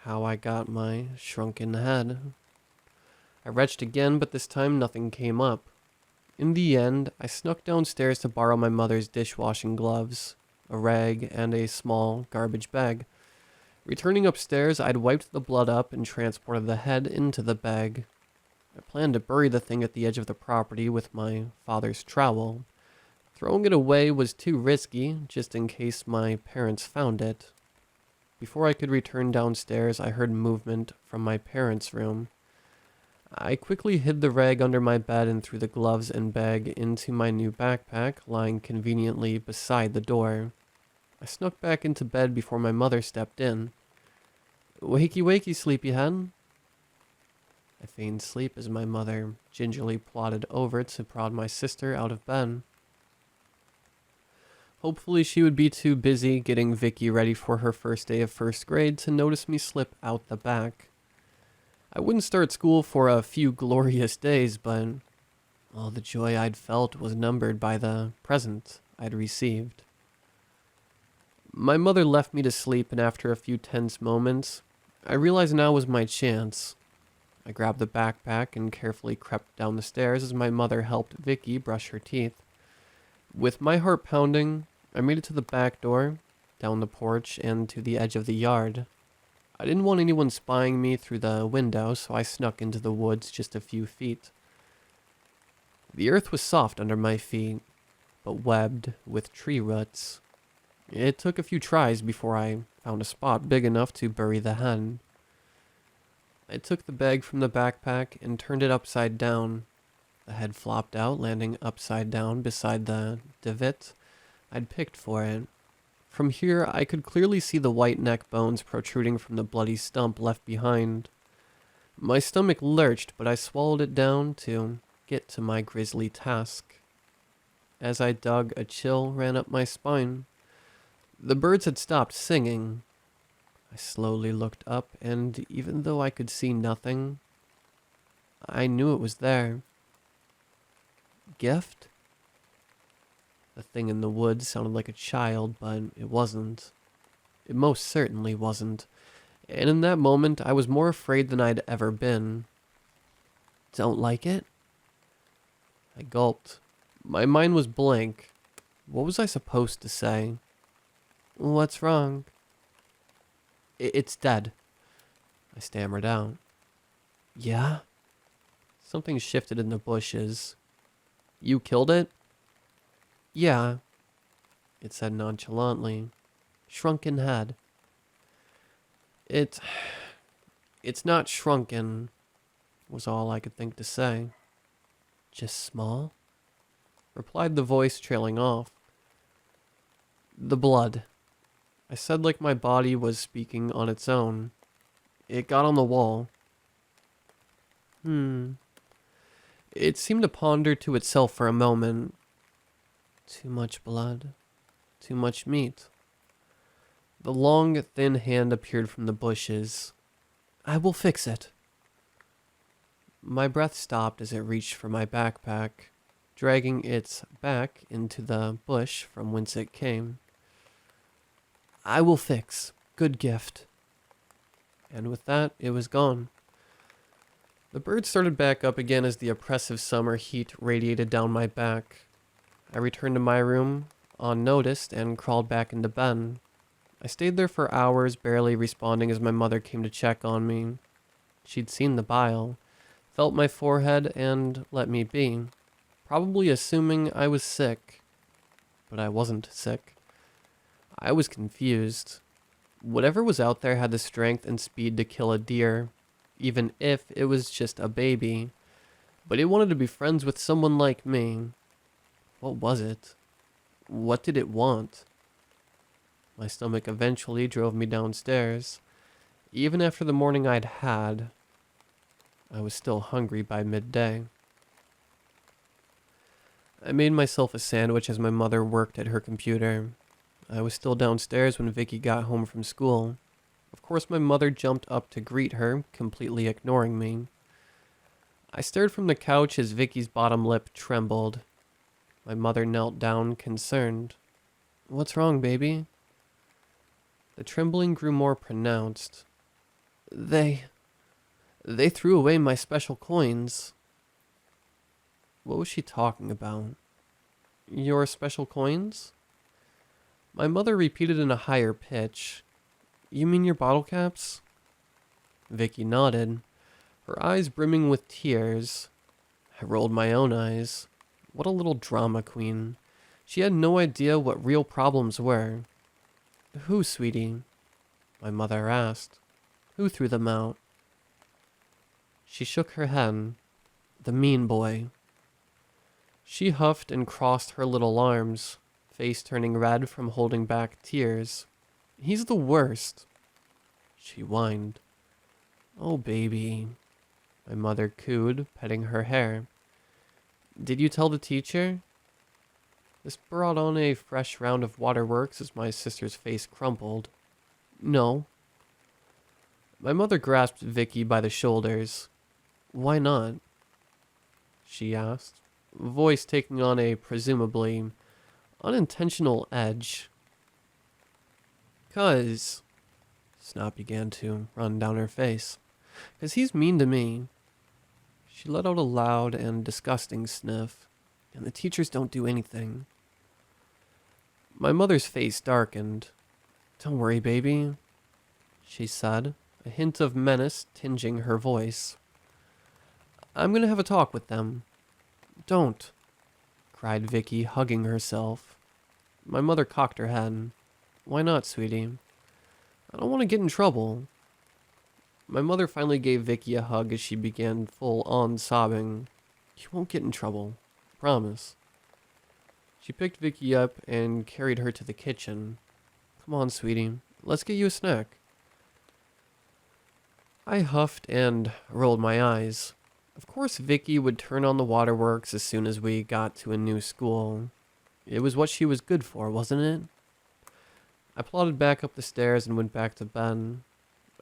How I got my shrunken head. I retched again, but this time nothing came up. In the end, I snuck downstairs to borrow my mother's dishwashing gloves, a rag, and a small garbage bag. Returning upstairs, I'd wiped the blood up and transported the head into the bag. I planned to bury the thing at the edge of the property with my father's trowel. Throwing it away was too risky, just in case my parents found it. Before I could return downstairs, I heard movement from my parents' room. I quickly hid the rag under my bed and threw the gloves and bag into my new backpack, lying conveniently beside the door. I snuck back into bed before my mother stepped in. "Wakey, wakey, sleepyhead." I feigned sleep as my mother gingerly plodded over to prod my sister out of bed. Hopefully she would be too busy getting Vicky ready for her first day of first grade to notice me slip out the back. I wouldn't start school for a few glorious days, but all the joy I'd felt was numbered by the present I'd received. My mother left me to sleep, and after a few tense moments, I realized now was my chance. I grabbed the backpack and carefully crept down the stairs as my mother helped Vicky brush her teeth. With my heart pounding, I made it to the back door, down the porch, and to the edge of the yard. I didn't want anyone spying me through the window, so I snuck into the woods just a few feet. The earth was soft under my feet, but webbed with tree roots. It took a few tries before I found a spot big enough to bury the hen. I took the bag from the backpack and turned it upside down. The head flopped out, landing upside down beside the divot I'd picked for it. From here, I could clearly see the white neck bones protruding from the bloody stump left behind. My stomach lurched, but I swallowed it down to get to my grisly task. As I dug, a chill ran up my spine. The birds had stopped singing. I slowly looked up, and even though I could see nothing, I knew it was there. Gift? The thing in the woods sounded like a child, but it wasn't. It most certainly wasn't. And in that moment, I was more afraid than I'd ever been. Don't like it? I gulped. My mind was blank. What was I supposed to say? What's wrong? It's dead, I stammered out. Yeah? Something shifted in the bushes. You killed it? Yeah, it said nonchalantly. Shrunken head. It's not shrunken, was all I could think to say. Just small? Replied the voice, trailing off. The blood. I said like my body was speaking on its own. It got on the wall. It seemed to ponder to itself for a moment. Too much blood. Too much meat. The long, thin hand appeared from the bushes. I will fix it. My breath stopped as it reached for my backpack, dragging its back into the bush from whence it came. I will fix. Good gift. And with that, it was gone. The bird started back up again as the oppressive summer heat radiated down my back. I returned to my room, unnoticed, and crawled back into bed. I stayed there for hours, barely responding as my mother came to check on me. She'd seen the bile, felt my forehead, and let me be, probably assuming I was sick. But I wasn't sick. I was confused. Whatever was out there had the strength and speed to kill a deer, even if it was just a baby. But it wanted to be friends with someone like me. What was it? What did it want? My stomach eventually drove me downstairs. Even after the morning I'd had, I was still hungry by midday. I made myself a sandwich as my mother worked at her computer. I was still downstairs when Vicky got home from school. Of course, my mother jumped up to greet her, completely ignoring me. I stared from the couch as Vicky's bottom lip trembled. My mother knelt down, concerned. "What's wrong, baby?" The trembling grew more pronounced. They threw away my special coins." What was she talking about? "Your special coins?" My mother repeated in a higher pitch. "You mean your bottle caps?" Vicky nodded, her eyes brimming with tears. I rolled my own eyes. What a little drama queen. She had no idea what real problems were. "Who, sweetie?" my mother asked. "Who threw them out?" She shook her head. "The mean boy." She huffed and crossed her little arms, face turning red from holding back tears. "He's the worst." She whined. "Oh, baby," my mother cooed, petting her hair. "Did you tell the teacher?" This brought on a fresh round of waterworks as my sister's face crumpled. "No." My mother grasped Vicky by the shoulders. "Why not?" she asked, voice taking on a presumably unintentional edge. "'Cause," snot began to run down her face, "'cause he's mean to me." She let out a loud and disgusting sniff. "And the teachers don't do anything." My mother's face darkened. "Don't worry, baby," she said, a hint of menace tinging her voice. "I'm gonna have a talk with them." "Don't," cried Vicky, hugging herself. My mother cocked her head. "Why not, sweetie?" "I don't want to get in trouble." My mother finally gave Vicky a hug as she began full-on sobbing. "You won't get in trouble. Promise." She picked Vicky up and carried her to the kitchen. "Come on, sweetie. Let's get you a snack." I huffed and rolled my eyes. Of course Vicky would turn on the waterworks as soon as we got to a new school. It was what she was good for, wasn't it? I plodded back up the stairs and went back to bed.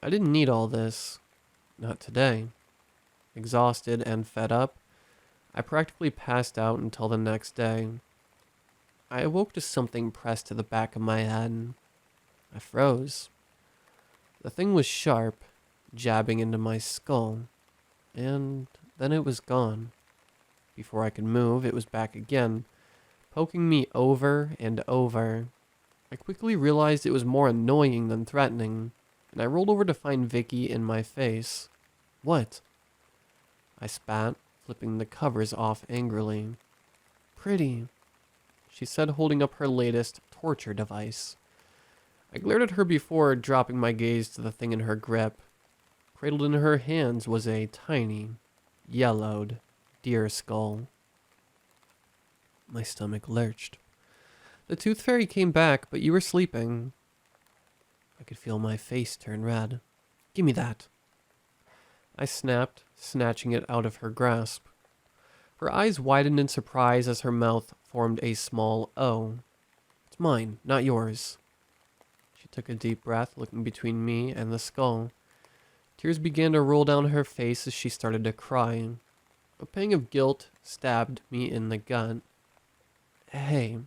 I didn't need all this. Not today. Exhausted and fed up, I practically passed out until the next day. I awoke to something pressed to the back of my head. I froze. The thing was sharp, jabbing into my skull, and then it was gone. Before I could move, it was back again, poking me over and over. I quickly realized it was more annoying than threatening, and I rolled over to find Vicky in my face. "What?" I spat, flipping the covers off angrily. "Pretty," she said, holding up her latest torture device. I glared at her before dropping my gaze to the thing in her grip. Cradled in her hands was a tiny, yellowed deer skull. My stomach lurched. "The tooth fairy came back, but you were sleeping." I could feel my face turn red. "Give me that." I snapped, snatching it out of her grasp. Her eyes widened in surprise as her mouth formed a small O. "It's mine, not yours." She took a deep breath, looking between me and the skull. Tears began to roll down her face as she started to cry. A pang of guilt stabbed me in the gut. "Hey,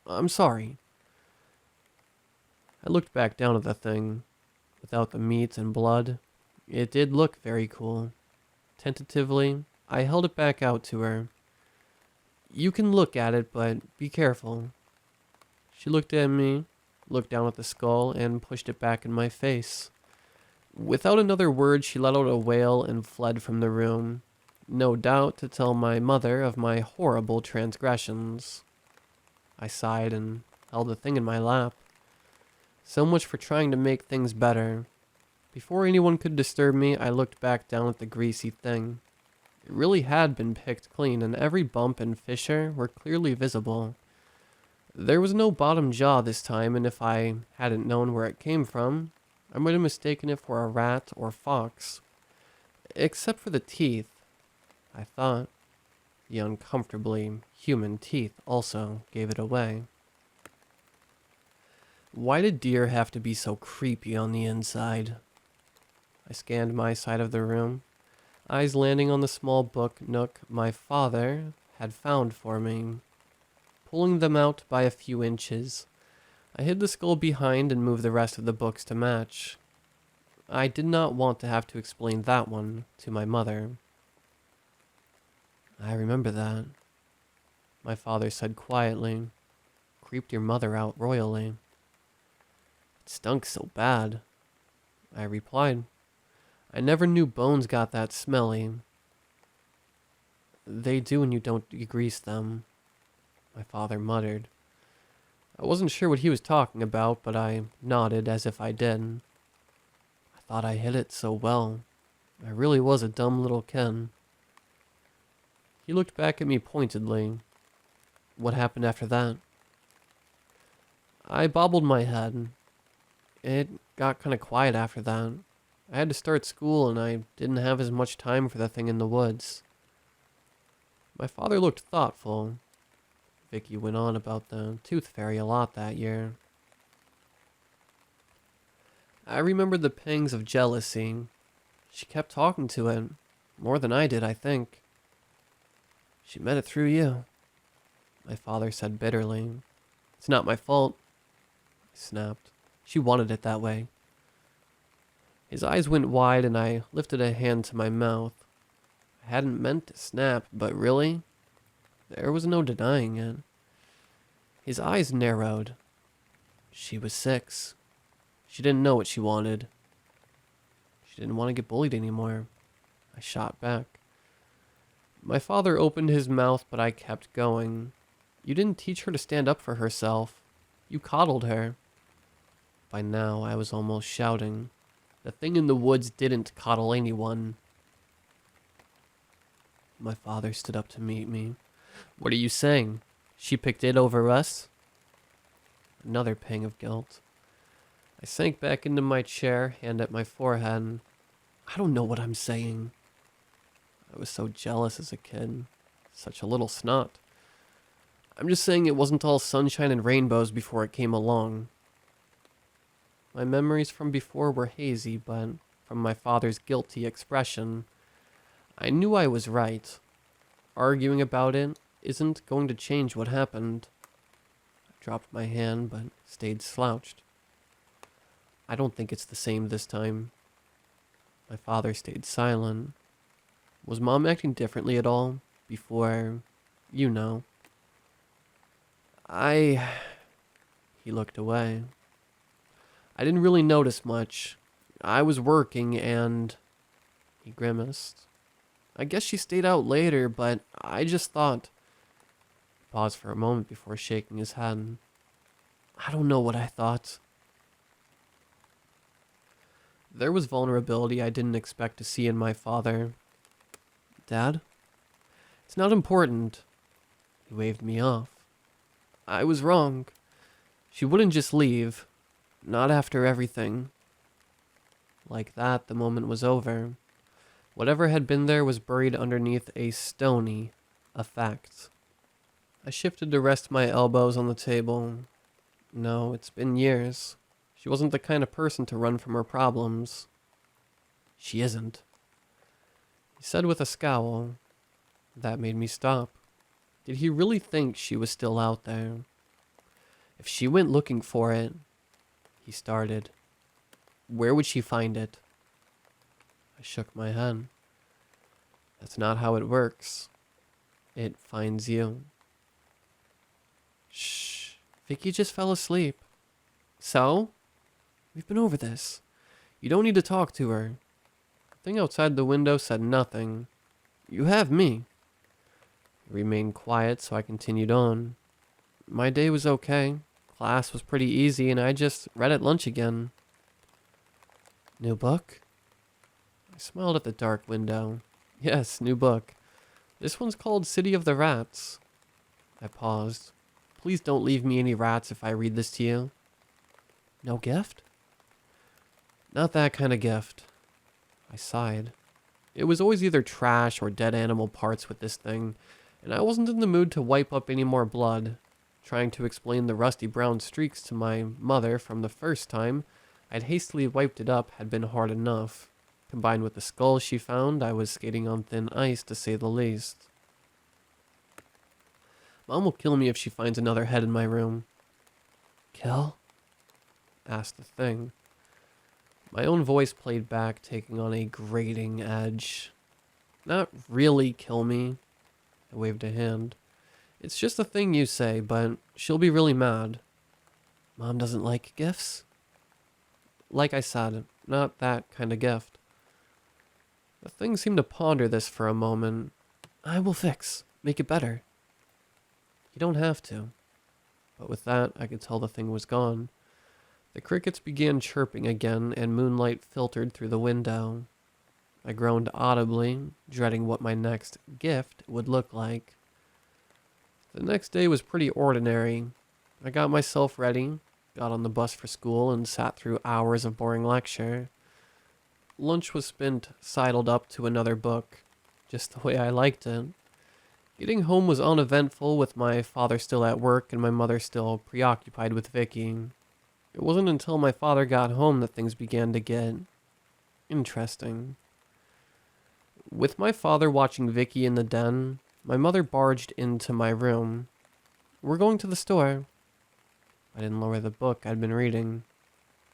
I'm sorry." I looked back down at the thing. Without the meat and blood, it did look very cool. Tentatively, I held it back out to her. "You can look at it, but be careful." She looked at me, looked down at the skull, and pushed it back in my face. Without another word, she let out a wail and fled from the room, no doubt to tell my mother of my horrible transgressions. I sighed and held the thing in my lap. So much for trying to make things better. Before anyone could disturb me, I looked back down at the greasy thing. It really had been picked clean, and every bump and fissure were clearly visible. There was no bottom jaw this time, and if I hadn't known where it came from, I might have mistaken it for a rat or fox. Except for the teeth, I thought. The uncomfortably human teeth also gave it away. Why did deer have to be so creepy on the inside? I scanned my side of the room, eyes landing on the small book nook my father had found for me. Pulling them out by a few inches, I hid the skull behind and moved the rest of the books to match. I did not want to have to explain that one to my mother. I remember that, my father said quietly. Creeped your mother out royally. It stunk so bad, I replied. I never knew bones got that smelly. They do when you don't degrease them, my father muttered. I wasn't sure what he was talking about, but I nodded as if I did. I thought I hid it so well. I really was a dumb little kid. He looked back at me pointedly. What happened after that? I bobbled my head. It got kind of quiet after that. I had to start school and I didn't have as much time for the thing in the woods. My father looked thoughtful. Vicky went on about the tooth fairy a lot that year. I remembered the pangs of jealousy. She kept talking to it, more than I did, I think. She met it through you, my father said bitterly. It's not my fault, I snapped. She wanted it that way. His eyes went wide and I lifted a hand to my mouth. I hadn't meant to snap, but really? There was no denying it. His eyes narrowed. She was 6. She didn't know what she wanted. She didn't want to get bullied anymore. I shot back. My father opened his mouth, but I kept going. You didn't teach her to stand up for herself. You coddled her. By now, I was almost shouting. The thing in the woods didn't coddle anyone. My father stood up to meet me. What are you saying? She picked it over us? Another pang of guilt. I sank back into my chair, hand at my forehead. I don't know what I'm saying. I was so jealous as a kid. Such a little snot. I'm just saying it wasn't all sunshine and rainbows before it came along. My memories from before were hazy, but from my father's guilty expression, I knew I was right. Arguing about it isn't going to change what happened. I dropped my hand, but stayed slouched. I don't think it's the same this time. My father stayed silent. Was Mom acting differently at all before, you know? He looked away. I didn't really notice much. I was working and... He grimaced. I guess she stayed out later, but I just thought... He paused for a moment before shaking his head. I don't know what I thought. There was vulnerability I didn't expect to see in my father. Dad? It's not important. He waved me off. I was wrong. She wouldn't just leave. Not after everything. Like that, the moment was over. Whatever had been there was buried underneath a stony effect. I shifted to rest my elbows on the table. No, it's been years. She wasn't the kind of person to run from her problems. She isn't. He said with a scowl. That made me stop. Did he really think she was still out there? If she went looking for it, he started. Where would she find it? I shook my head. That's not how it works. It finds you. Shh. Vicky just fell asleep. So? We've been over this. You don't need to talk to her. The thing outside the window said nothing. You have me. It remained quiet, so I continued on. My day was okay. Class was pretty easy, and I just read at lunch again. New book? I smiled at the dark window. Yes, new book. This one's called City of the Rats. I paused. Please don't leave me any rats if I read this to you. No gift? Not that kind of gift. I sighed. It was always either trash or dead animal parts with this thing, and I wasn't in the mood to wipe up any more blood. Trying to explain the rusty brown streaks to my mother from the first time I'd hastily wiped it up had been hard enough. Combined with the skull she found, I was skating on thin ice to say the least. Mom will kill me if she finds another head in my room. Kill? Asked the thing. My own voice played back, taking on a grating edge. Not really kill me. I waved a hand. It's just a thing you say, but she'll be really mad. Mom doesn't like gifts? Like I said, not that kind of gift. The thing seemed to ponder this for a moment. I will fix. Make it better. You don't have to. But with that, I could tell the thing was gone. The crickets began chirping again, and moonlight filtered through the window. I groaned audibly, dreading what my next gift would look like. The next day was pretty ordinary. I got myself ready, got on the bus for school, and sat through hours of boring lecture. Lunch was spent sidled up to another book, just the way I liked it. Getting home was uneventful, with my father still at work and my mother still preoccupied with Vicky. It wasn't until my father got home that things began to get interesting. With my father watching Vicky in the den, my mother barged into my room. We're going to the store. I didn't lower the book I'd been reading.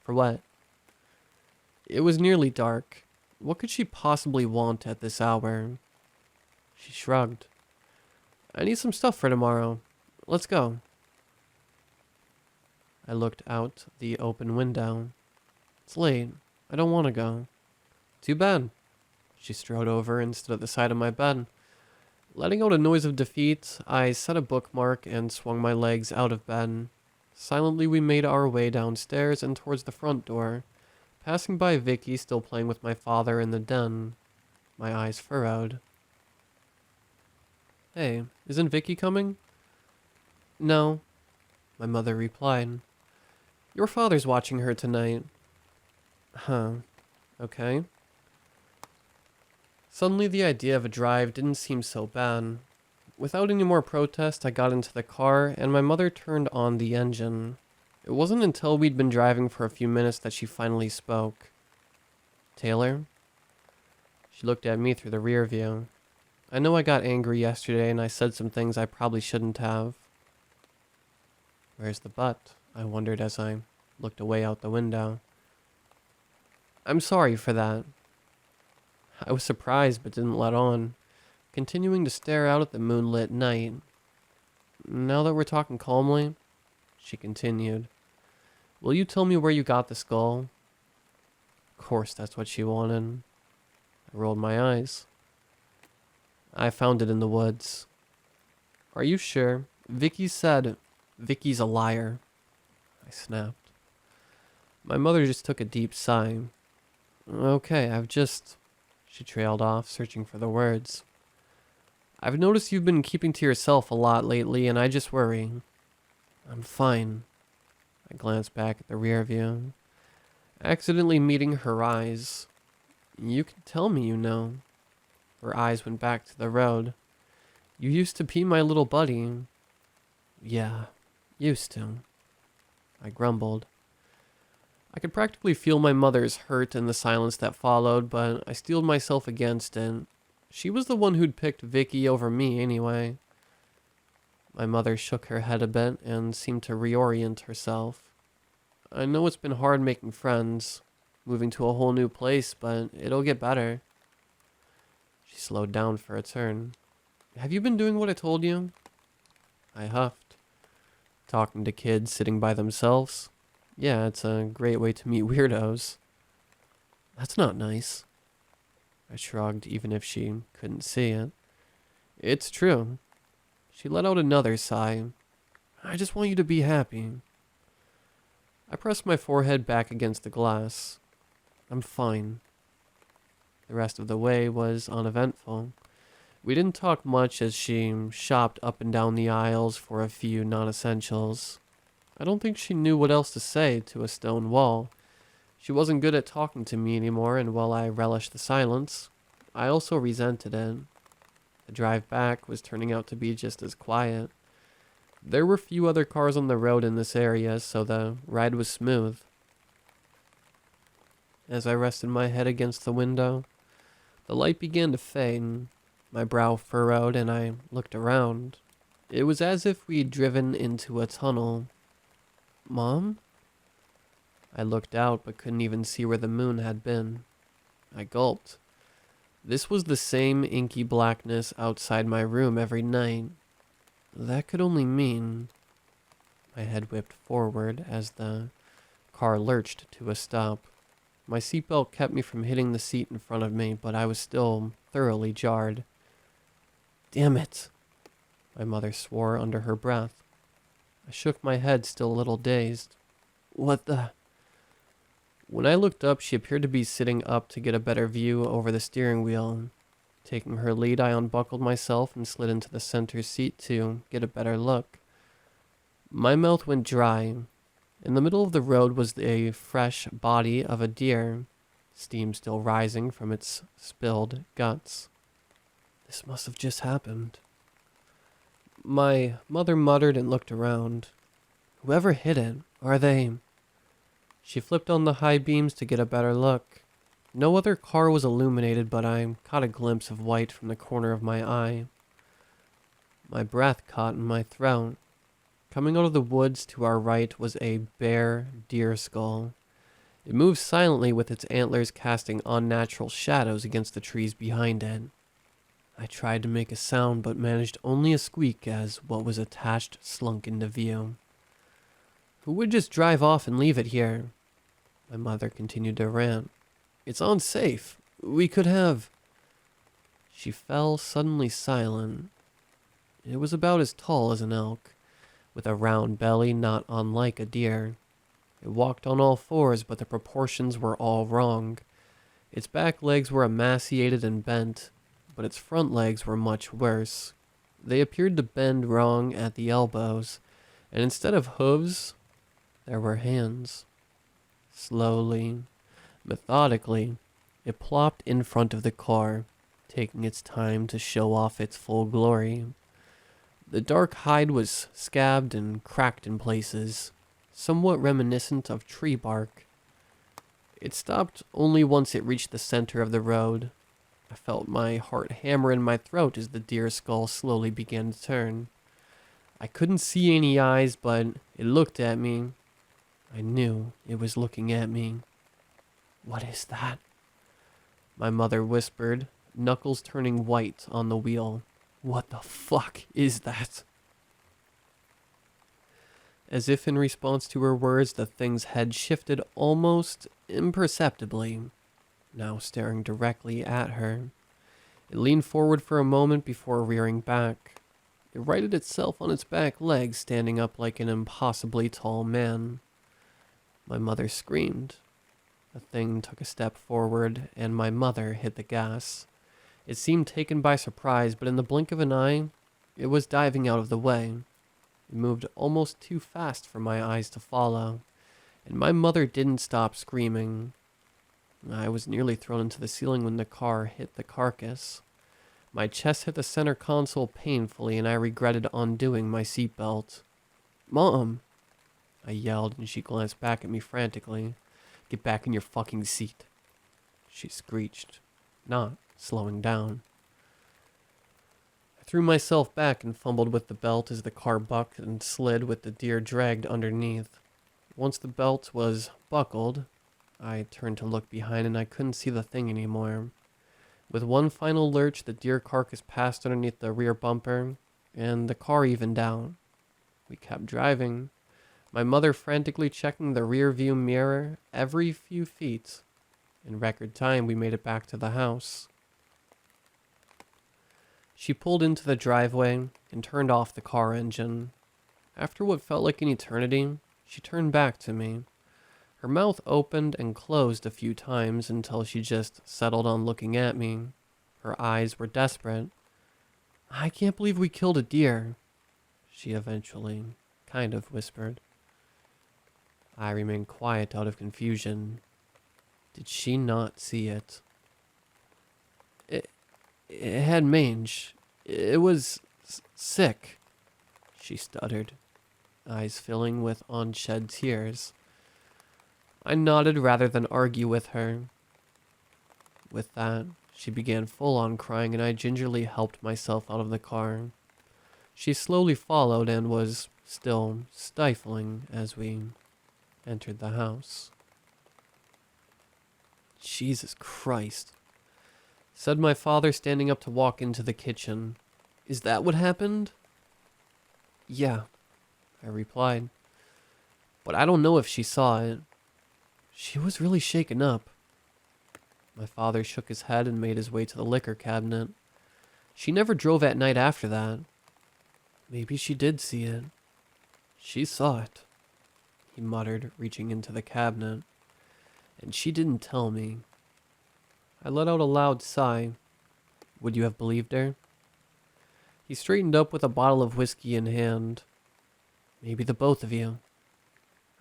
For what? It was nearly dark. What could she possibly want at this hour? She shrugged. I need some stuff for tomorrow. Let's go. I looked out the open window. It's late. I don't want to go. Too bad. She strode over and stood at the side of my bed. Letting out a noise of defeat, I set a bookmark and swung my legs out of bed. Silently, we made our way downstairs and towards the front door, passing by Vicky still playing with my father in the den. My eyes furrowed. Hey, isn't Vicky coming? No, my mother replied. Your father's watching her tonight. Huh, okay. Suddenly the idea of a drive didn't seem so bad. Without any more protest, I got into the car and my mother turned on the engine. It wasn't until we'd been driving for a few minutes that she finally spoke. Taylor? She looked at me through the rear view. I know I got angry yesterday and I said some things I probably shouldn't have. Where's the but? I wondered as I looked away out the window. I'm sorry for that. I was surprised but didn't let on, continuing to stare out at the moonlit night. Now that we're talking calmly, she continued, will you tell me where you got the skull? Of course that's what she wanted. I rolled my eyes. I found it in the woods. Are you sure? Vicky said, Vicky's a liar. I snapped. My mother just took a deep sigh. Okay, She trailed off, searching for the words. I've noticed you've been keeping to yourself a lot lately, and I just worry. I'm fine. I glanced back at the rear view, accidentally meeting her eyes. You can tell me you know. Her eyes went back to the road. You used to be my little buddy. Yeah, used to. I grumbled. I could practically feel my mother's hurt in the silence that followed, but I steeled myself against it. She was the one who'd picked Vicky over me anyway. My mother shook her head a bit and seemed to reorient herself. I know it's been hard making friends, moving to a whole new place, but it'll get better. She slowed down for a turn. Have you been doing what I told you? I huffed. Talking to kids sitting by themselves? Yeah, it's a great way to meet weirdos. That's not nice. I shrugged, even if she couldn't see it. It's true. She let out another sigh. I just want you to be happy. I pressed my forehead back against the glass. I'm fine. The rest of the way was uneventful. We didn't talk much as she shopped up and down the aisles for a few non-essentials. I don't think she knew what else to say to a stone wall. She wasn't good at talking to me anymore, and while I relished the silence, I also resented it. The drive back was turning out to be just as quiet. There were few other cars on the road in this area, so the ride was smooth. As I rested my head against the window, the light began to fade. My brow furrowed and I looked around. It was as if we'd driven into a tunnel. Mom? I looked out but couldn't even see where the moon had been. I gulped. This was the same inky blackness outside my room every night. That could only mean... My head whipped forward as the car lurched to a stop. My seatbelt kept me from hitting the seat in front of me, but I was still thoroughly jarred. Damn it, my mother swore under her breath. I shook my head, still a little dazed. What the... When I looked up, she appeared to be sitting up to get a better view over the steering wheel. Taking her lead, I unbuckled myself and slid into the center seat to get a better look. My mouth went dry. In the middle of the road was a fresh body of a deer, steam still rising from its spilled guts. This must have just happened. My mother muttered and looked around. Whoever hit it, are they... She flipped on the high beams to get a better look. No other car was illuminated, but I caught a glimpse of white from the corner of my eye. My breath caught in my throat. Coming out of the woods to our right was a bare deer skull. It moved silently with its antlers casting unnatural shadows against the trees behind it. I tried to make a sound but managed only a squeak as what was attached slunk into view. Who would just drive off and leave it here? My mother continued to rant. It's unsafe. We could have... She fell suddenly silent. It was about as tall as an elk, with a round belly not unlike a deer. It walked on all fours, but the proportions were all wrong. Its back legs were emaciated and bent, but its front legs were much worse. They appeared to bend wrong at the elbows, and instead of hooves, there were hands. Slowly, methodically, it plopped in front of the car, taking its time to show off its full glory. The dark hide was scabbed and cracked in places, somewhat reminiscent of tree bark. It stopped only once it reached the center of the road. I felt my heart hammer in my throat as the deer's skull slowly began to turn. I couldn't see any eyes, but it looked at me. I knew it was looking at me. What is that? My mother whispered, knuckles turning white on the wheel. What the fuck is that? As if in response to her words, the thing's head shifted almost imperceptibly, now staring directly at her. It leaned forward for a moment before rearing back. It righted itself on its back legs, standing up like an impossibly tall man. My mother screamed. The thing took a step forward, and my mother hit the gas. It seemed taken by surprise, but in the blink of an eye, it was diving out of the way. It moved almost too fast for my eyes to follow, and my mother didn't stop screaming. I was nearly thrown into the ceiling when the car hit the carcass. My chest hit the center console painfully, and I regretted undoing my seatbelt. Mom! I yelled, and she glanced back at me frantically. Get back in your fucking seat, she screeched, not slowing down. I threw myself back and fumbled with the belt as the car bucked and slid with the deer dragged underneath. Once the belt was buckled, I turned to look behind and I couldn't see the thing anymore. With one final lurch, the deer carcass passed underneath the rear bumper, and the car evened out. We kept driving, my mother frantically checking the rear view mirror every few feet. In record time, we made it back to the house. She pulled into the driveway and turned off the car engine. After what felt like an eternity, she turned back to me. Her mouth opened and closed a few times until she just settled on looking at me. Her eyes were desperate. I can't believe we killed a deer, she eventually kind of whispered. I remained quiet out of confusion. Did she not see it? It had mange. It was sick, she stuttered, eyes filling with unshed tears. I nodded rather than argue with her. With that, she began full-on crying and I gingerly helped myself out of the car. She slowly followed and was still stifling as we entered the house. Jesus Christ, said my father, standing up to walk into the kitchen. Is that what happened? Yeah, I replied. But I don't know if she saw it. She was really shaken up. My father shook his head and made his way to the liquor cabinet. She never drove at night after that. Maybe she did see it. She saw it, he muttered, reaching into the cabinet. And she didn't tell me. I let out a loud sigh. Would you have believed her? He straightened up with a bottle of whiskey in hand. Maybe the both of you.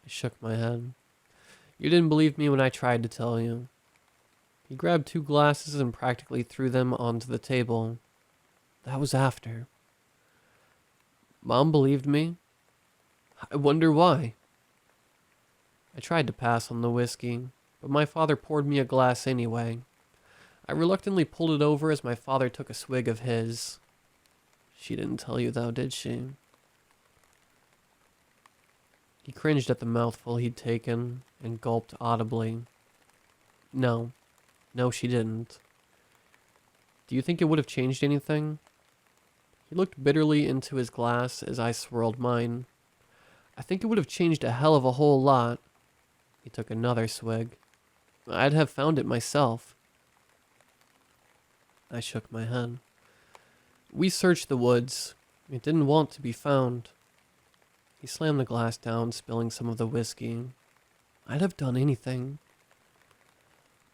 I shook my head. You didn't believe me when I tried to tell you. He grabbed 2 glasses and practically threw them onto the table. That was after. Mom believed me. I wonder why. I tried to pass on the whiskey, but my father poured me a glass anyway. I reluctantly pulled it over as my father took a swig of his. She didn't tell you though, did she? He cringed at the mouthful he'd taken and gulped audibly. No, she didn't. Do you think it would have changed anything? He looked bitterly into his glass as I swirled mine. I think it would have changed a hell of a whole lot. He took another swig. I'd have found it myself. I shook my head. We searched the woods. It didn't want to be found. He slammed the glass down, spilling some of the whiskey. I'd have done anything.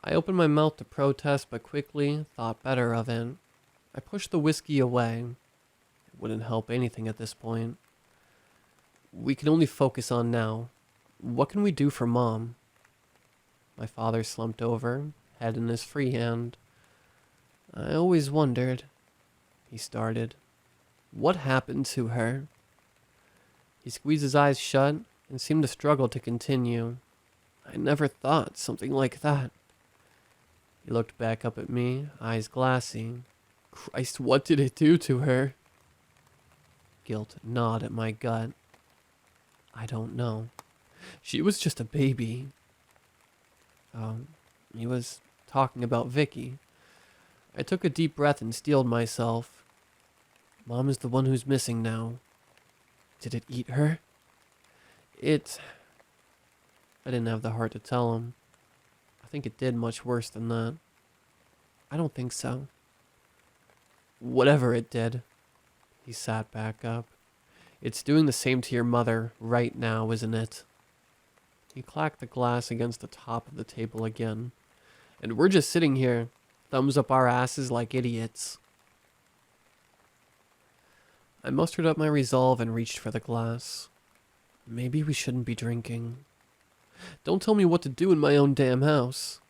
I opened my mouth to protest, but quickly thought better of it. I pushed the whiskey away. It wouldn't help anything at this point. We can only focus on now. What can we do for Mom? My father slumped over, head in his free hand. I always wondered, he started. What happened to her? He squeezed his eyes shut and seemed to struggle to continue. I never thought something like that. He looked back up at me, eyes glassy. Christ, what did it do to her? Guilt gnawed at my gut. I don't know. She was just a baby. He was talking about Vicky. I took a deep breath and steeled myself. Mom is the one who's missing now. Did it eat her? I didn't have the heart to tell him. I think it did much worse than that. I don't think so. Whatever it did. He sat back up. It's doing the same to your mother right now, isn't it? He clacked the glass against the top of the table again. And we're just sitting here, thumbs up our asses like idiots. I mustered up my resolve and reached for the glass. Maybe we shouldn't be drinking. Don't tell me what to do in my own damn house.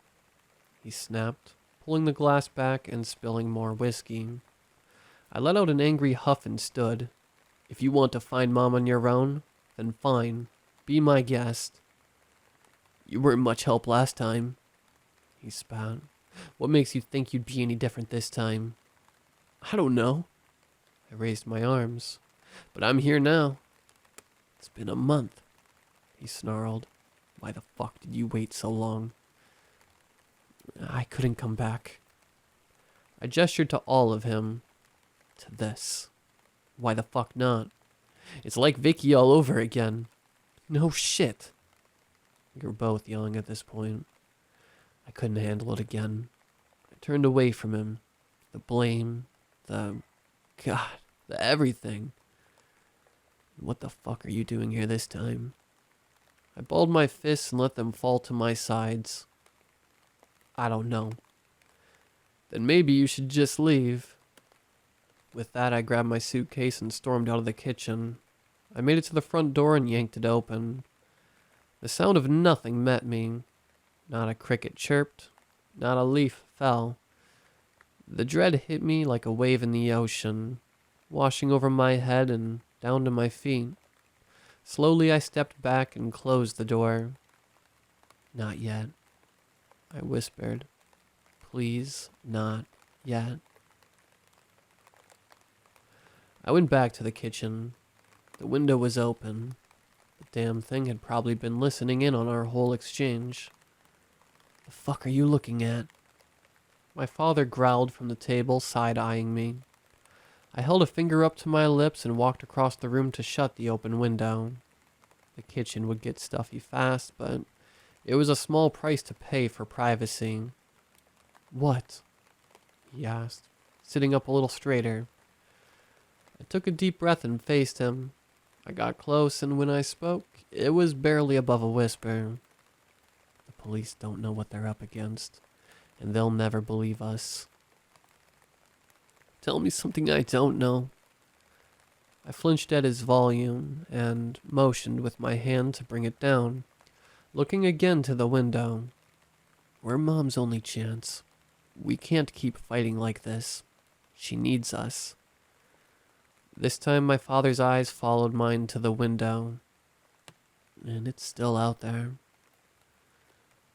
He snapped, pulling the glass back and spilling more whiskey. I let out an angry huff and stood. If you want to find Mom on your own, then fine. Be my guest. You weren't much help last time. He spat. What makes you think you'd be any different this time? I don't know. I raised my arms. But I'm here now. It's been a month. He snarled. Why the fuck did you wait so long? I couldn't come back. I gestured to all of him. To this. Why the fuck not? It's like Vicky all over again. No shit. We were both yelling at this point. I couldn't handle it again. I turned away from him. The blame, the everything. What the fuck are you doing here this time? I balled my fists and let them fall to my sides. I don't know. Then maybe you should just leave. With that, I grabbed my suitcase and stormed out of the kitchen. I made it to the front door and yanked it open. The sound of nothing met me. Not a cricket chirped. Not a leaf fell. The dread hit me like a wave in the ocean, washing over my head and down to my feet. Slowly, I stepped back and closed the door. Not yet, I whispered. Please, not yet. I went back to the kitchen. The window was open. The damn thing had probably been listening in on our whole exchange. The fuck are you looking at? My father growled from the table, side-eyeing me. I held a finger up to my lips and walked across the room to shut the open window. The kitchen would get stuffy fast, but it was a small price to pay for privacy. What? He asked, sitting up a little straighter. I took a deep breath and faced him. I got close, and when I spoke, it was barely above a whisper. The police don't know what they're up against, and they'll never believe us. Tell me something I don't know. I flinched at his volume and motioned with my hand to bring it down, looking again to the window. We're Mom's only chance. We can't keep fighting like this. She needs us. This time my father's eyes followed mine to the window. And it's still out there.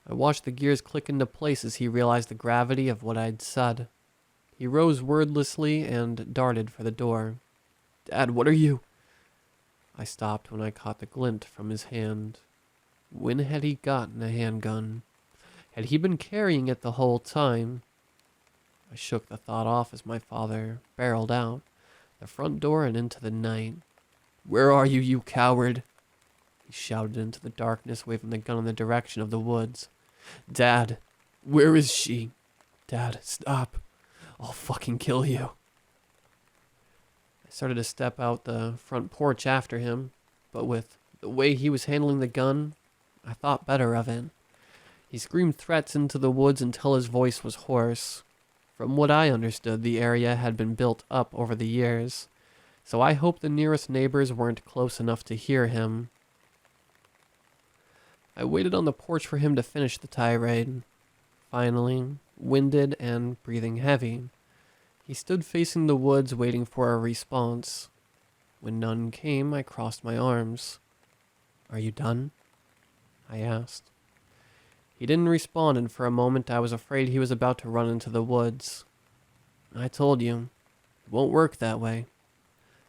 I watched the gears click into place as he realized the gravity of what I'd said. He rose wordlessly and darted for the door. Dad, what are you? I stopped when I caught the glint from his hand. When had he gotten a handgun? Had he been carrying it the whole time? I shook the thought off as my father barreled out the front door and into the night. Where are you, you coward? He shouted into the darkness, waving the gun in the direction of the woods. Dad, where is she? Dad, stop. I'll fucking kill you. I started to step out the front porch after him, but with the way he was handling the gun, I thought better of it. He screamed threats into the woods until his voice was hoarse. From what I understood, the area had been built up over the years, so I hoped the nearest neighbors weren't close enough to hear him. I waited on the porch for him to finish the tirade. Finally, winded and breathing heavy, he stood facing the woods waiting for a response. When none came, I crossed my arms. Are you done? I asked. He didn't respond, and for a moment I was afraid he was about to run into the woods. I told you, it won't work that way.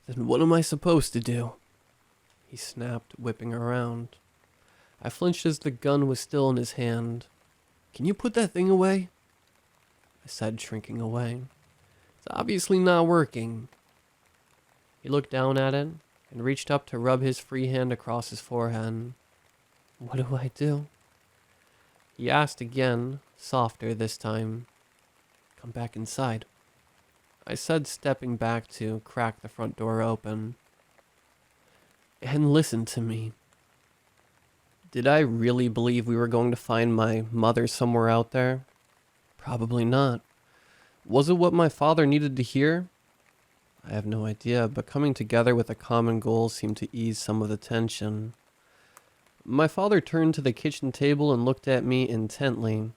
Then what am I supposed to do? He snapped, whipping around. I flinched as the gun was still in his hand. Can you put that thing away? I said, shrinking away. It's obviously not working. He looked down at it and reached up to rub his free hand across his forehead. What do I do? He asked again, softer this time. Come back inside. I said, stepping back to crack the front door open. And listen to me. Did I really believe we were going to find my mother somewhere out there? Probably not. Was it what my father needed to hear? I have no idea, but coming together with a common goal seemed to ease some of the tension. My father turned to the kitchen table and looked at me intently.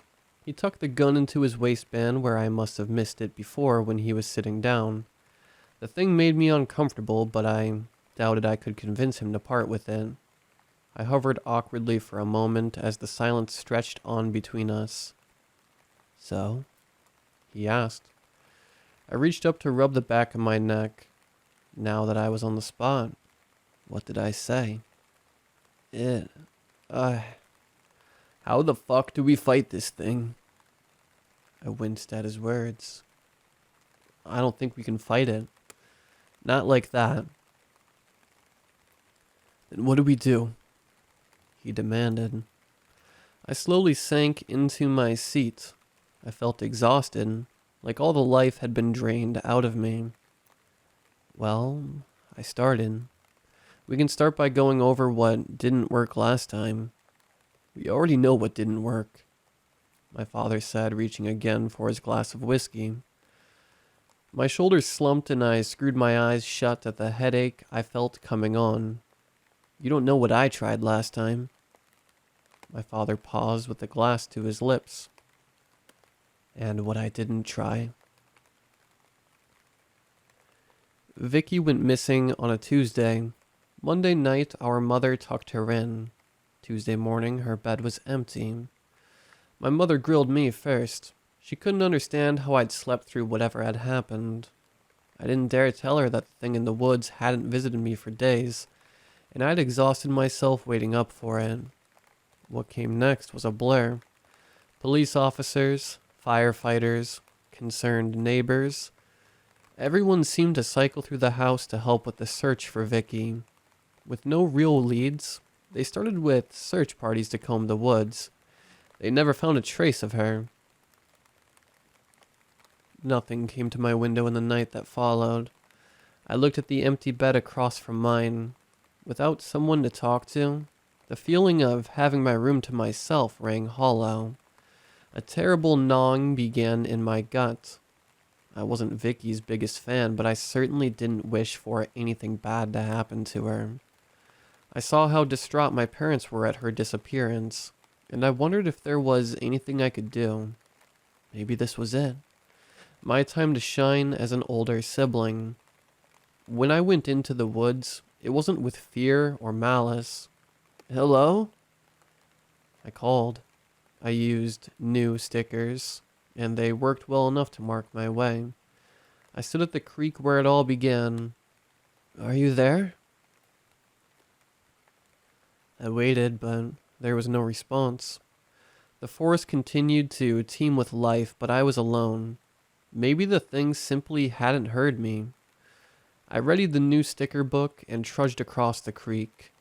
He tucked the gun into his waistband where I must have missed it before when he was sitting down. The thing made me uncomfortable, but I doubted I could convince him to part with it. I hovered awkwardly for a moment as the silence stretched on between us. So? He asked. I reached up to rub the back of my neck. Now that I was on the spot, what did I say? How the fuck do we fight this thing? I winced at his words. I don't think we can fight it. Not like that. Then what do we do? He demanded. I slowly sank into my seat. I felt exhausted, like all the life had been drained out of me. Well, I started. We can start by going over what didn't work last time. We already know what didn't work, my father said, reaching again for his glass of whiskey. My shoulders slumped and I screwed my eyes shut at the headache I felt coming on. You don't know what I tried last time. My father paused with the glass to his lips. And what I didn't try. Vicky went missing on a Tuesday. Monday night, our mother tucked her in. Tuesday morning, her bed was empty. My mother grilled me first. She couldn't understand how I'd slept through whatever had happened. I didn't dare tell her that the thing in the woods hadn't visited me for days, and I'd exhausted myself waiting up for it. What came next was a blur. Police officers, firefighters, concerned neighbors. Everyone seemed to cycle through the house to help with the search for Vicky. With no real leads, they started with search parties to comb the woods. They never found a trace of her. Nothing came to my window in the night that followed. I looked at the empty bed across from mine. Without someone to talk to, the feeling of having my room to myself rang hollow. A terrible gnawing began in my gut. I wasn't Vicky's biggest fan, but I certainly didn't wish for anything bad to happen to her. I saw how distraught my parents were at her disappearance, and I wondered if there was anything I could do. Maybe this was it. My time to shine as an older sibling. When I went into the woods, it wasn't with fear or malice. Hello? I called. I used new stickers, and they worked well enough to mark my way. I stood at the creek where it all began. Are you there? I waited, but there was no response. The forest continued to teem with life, but I was alone. Maybe the thing simply hadn't heard me. I readied the new sticker book and trudged across the creek.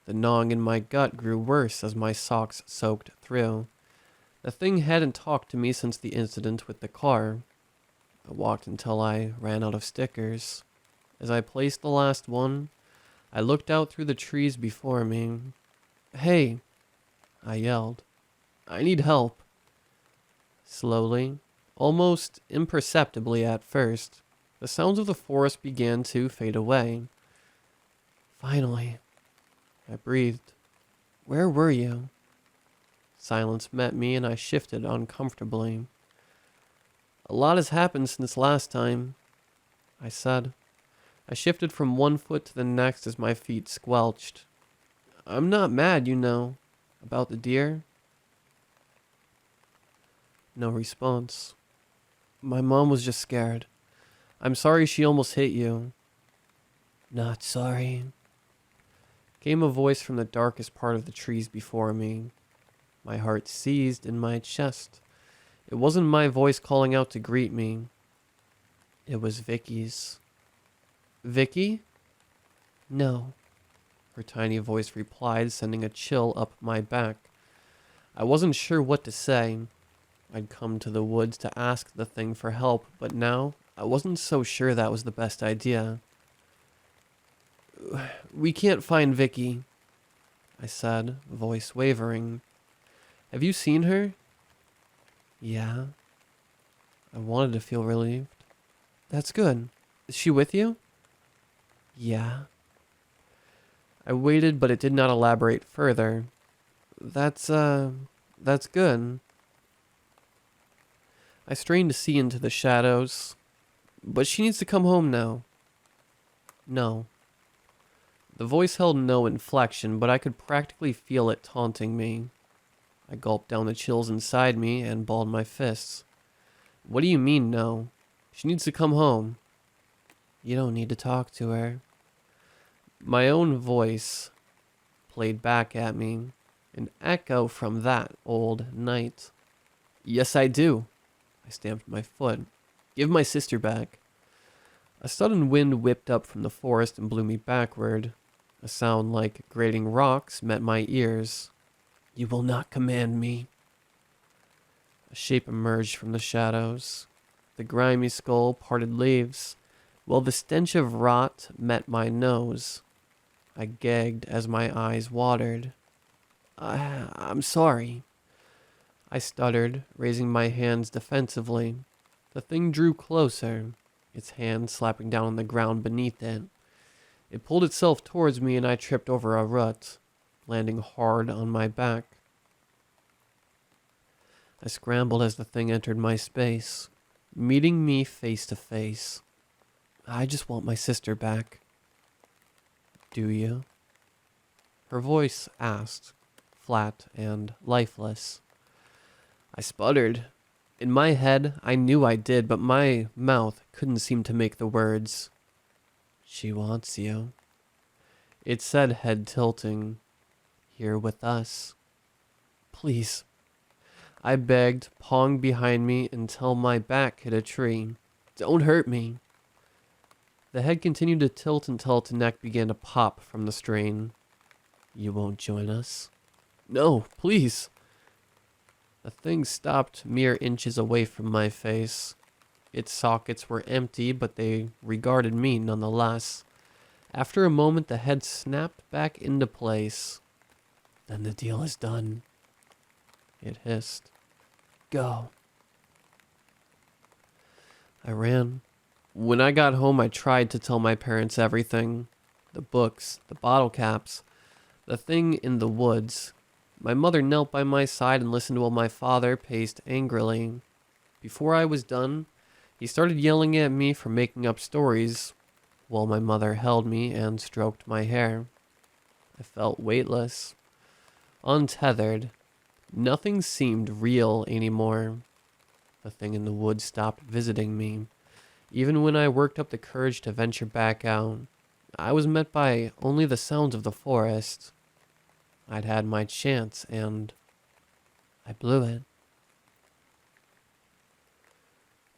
The gnawing in my gut grew worse as my socks soaked through. The thing hadn't talked to me since the incident with the car. I walked until I ran out of stickers. As I placed the last one, I looked out through the trees before me. Hey, I yelled. I need help. Slowly, almost imperceptibly at first, the sounds of the forest began to fade away. Finally, I breathed. Where were you? Silence met me and I shifted uncomfortably. A lot has happened since last time, I said. I shifted from one foot to the next as my feet squelched. I'm not mad, you know, about the deer. No response. My mom was just scared. I'm sorry she almost hit you. Not sorry. Came a voice from the darkest part of the trees before me. My heart seized in my chest. It wasn't my voice calling out to greet me. It was Vicky's. Vicky? No, her tiny voice replied, sending a chill up my back. I wasn't sure what to say. I'd come to the woods to ask the thing for help, but now I wasn't so sure that was the best idea. We can't find Vicky, I said, voice wavering. Have you seen her? Yeah. I wanted to feel relieved. That's good. Is she with you? Yeah. I waited, but it did not elaborate further. That's good. I strained to see into the shadows. But she needs to come home now. No. The voice held no inflection, but I could practically feel it taunting me. I gulped down the chills inside me and balled my fists. What do you mean, no? She needs to come home. You don't need to talk to her. My own voice played back at me, an echo from that old night. Yes, I do. I stamped my foot. Give my sister back. A sudden wind whipped up from the forest and blew me backward. A sound like grating rocks met my ears. You will not command me. A shape emerged from the shadows. The grimy skull parted leaves, while the stench of rot met my nose. I gagged as my eyes watered. I'm sorry. I stuttered, raising my hands defensively. The thing drew closer, its hand slapping down on the ground beneath it. It pulled itself towards me and I tripped over a rut, landing hard on my back. I scrambled as the thing entered my space, meeting me face to face. I just want my sister back. Do you? Her voice asked, flat and lifeless. I sputtered. In my head, I knew I did, but my mouth couldn't seem to make the words. She wants you. It said, head tilting. Here with us. Please. I begged, pawing behind me until my back hit a tree. Don't hurt me. The head continued to tilt until its neck began to pop from the strain. You won't join us? No, please. The thing stopped mere inches away from my face. Its sockets were empty, but they regarded me nonetheless. After a moment, the head snapped back into place. Then the deal is done. It hissed. Go. I ran. When I got home, I tried to tell my parents everything. The books, the bottle caps, the thing in the woods. My mother knelt by my side and listened while my father paced angrily. Before I was done, he started yelling at me for making up stories, while my mother held me and stroked my hair. I felt weightless, untethered. Nothing seemed real anymore. The thing in the woods stopped visiting me. Even when I worked up the courage to venture back out, I was met by only the sounds of the forest. I'd had my chance, and I blew it.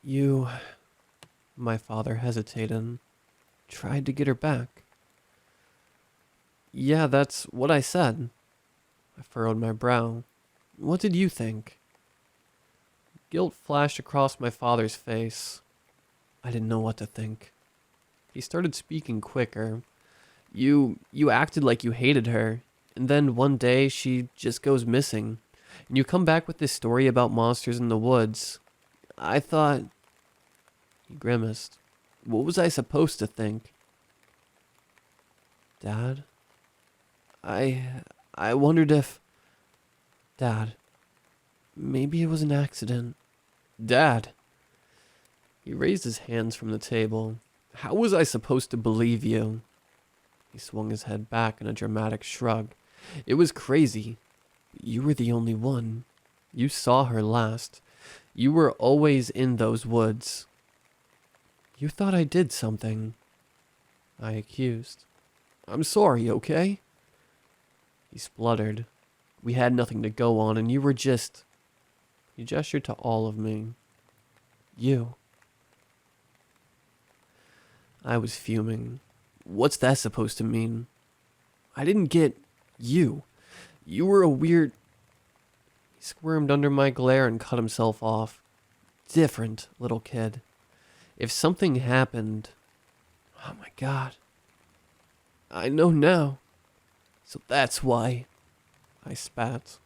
You, my father hesitated, tried to get her back. Yeah, that's what I said. I furrowed my brow. What did you think? Guilt flashed across my father's face. I didn't know what to think. He started speaking quicker. You acted like you hated her, and then one day she just goes missing, and you come back with this story about monsters in the woods. I thought... He grimaced. What was I supposed to think? Dad? I wondered if... Dad, maybe it was an accident. Dad! He raised his hands from the table. How was I supposed to believe you? He swung his head back in a dramatic shrug. It was crazy. You were the only one. You saw her last. You were always in those woods. You thought I did something, I accused. I'm sorry, okay? He spluttered. We had nothing to go on, and you were just... He gestured to all of me. You. I was fuming. What's that supposed to mean? I didn't get you. You were a weird... He squirmed under my glare and cut himself off. Different, little kid. If something happened... Oh my God. I know now. So that's why. I spat.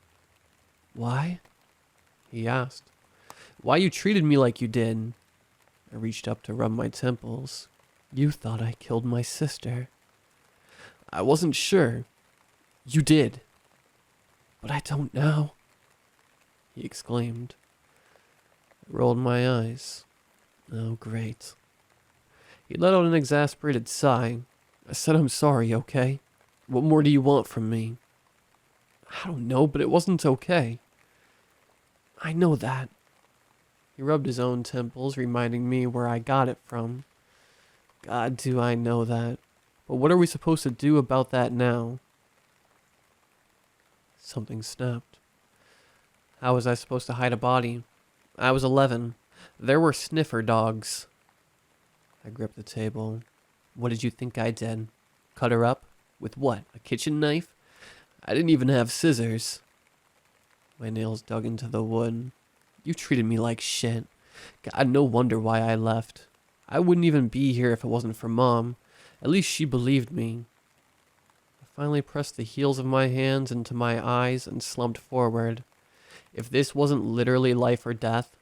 Why? He asked. Why you treated me like you did. I reached up to rub my temples. You thought I killed my sister. I wasn't sure. You did. But I don't now. He exclaimed. I rolled my eyes. Oh, great. He let out an exasperated sigh. I said I'm sorry, okay? What more do you want from me? I don't know, but it wasn't okay. I know that. He rubbed his own temples, reminding me where I got it from. God, do I know that. But what are we supposed to do about that now? Something snapped. How was I supposed to hide a body? I was 11. There were sniffer dogs. I gripped the table. What did you think I did? Cut her up? With what? A kitchen knife? I didn't even have scissors. My nails dug into the wood. You treated me like shit. God, no wonder why I left. I wouldn't even be here if it wasn't for Mom. At least she believed me. I finally pressed the heels of my hands into my eyes and slumped forward. If this wasn't literally life or death,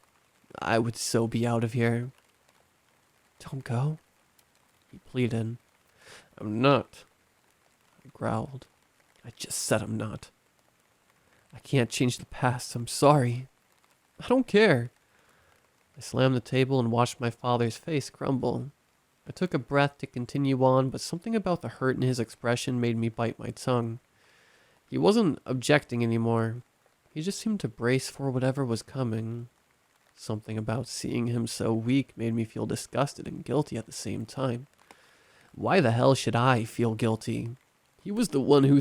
I would so be out of here. Don't go, he pleaded. I'm not, I growled. I just said I'm not. I can't change the past, I'm sorry. I don't care. I slammed the table and watched my father's face crumble. I took a breath to continue on, but something about the hurt in his expression made me bite my tongue. He wasn't objecting anymore. He just seemed to brace for whatever was coming. Something about seeing him so weak made me feel disgusted and guilty at the same time. Why the hell should I feel guilty? He was the one who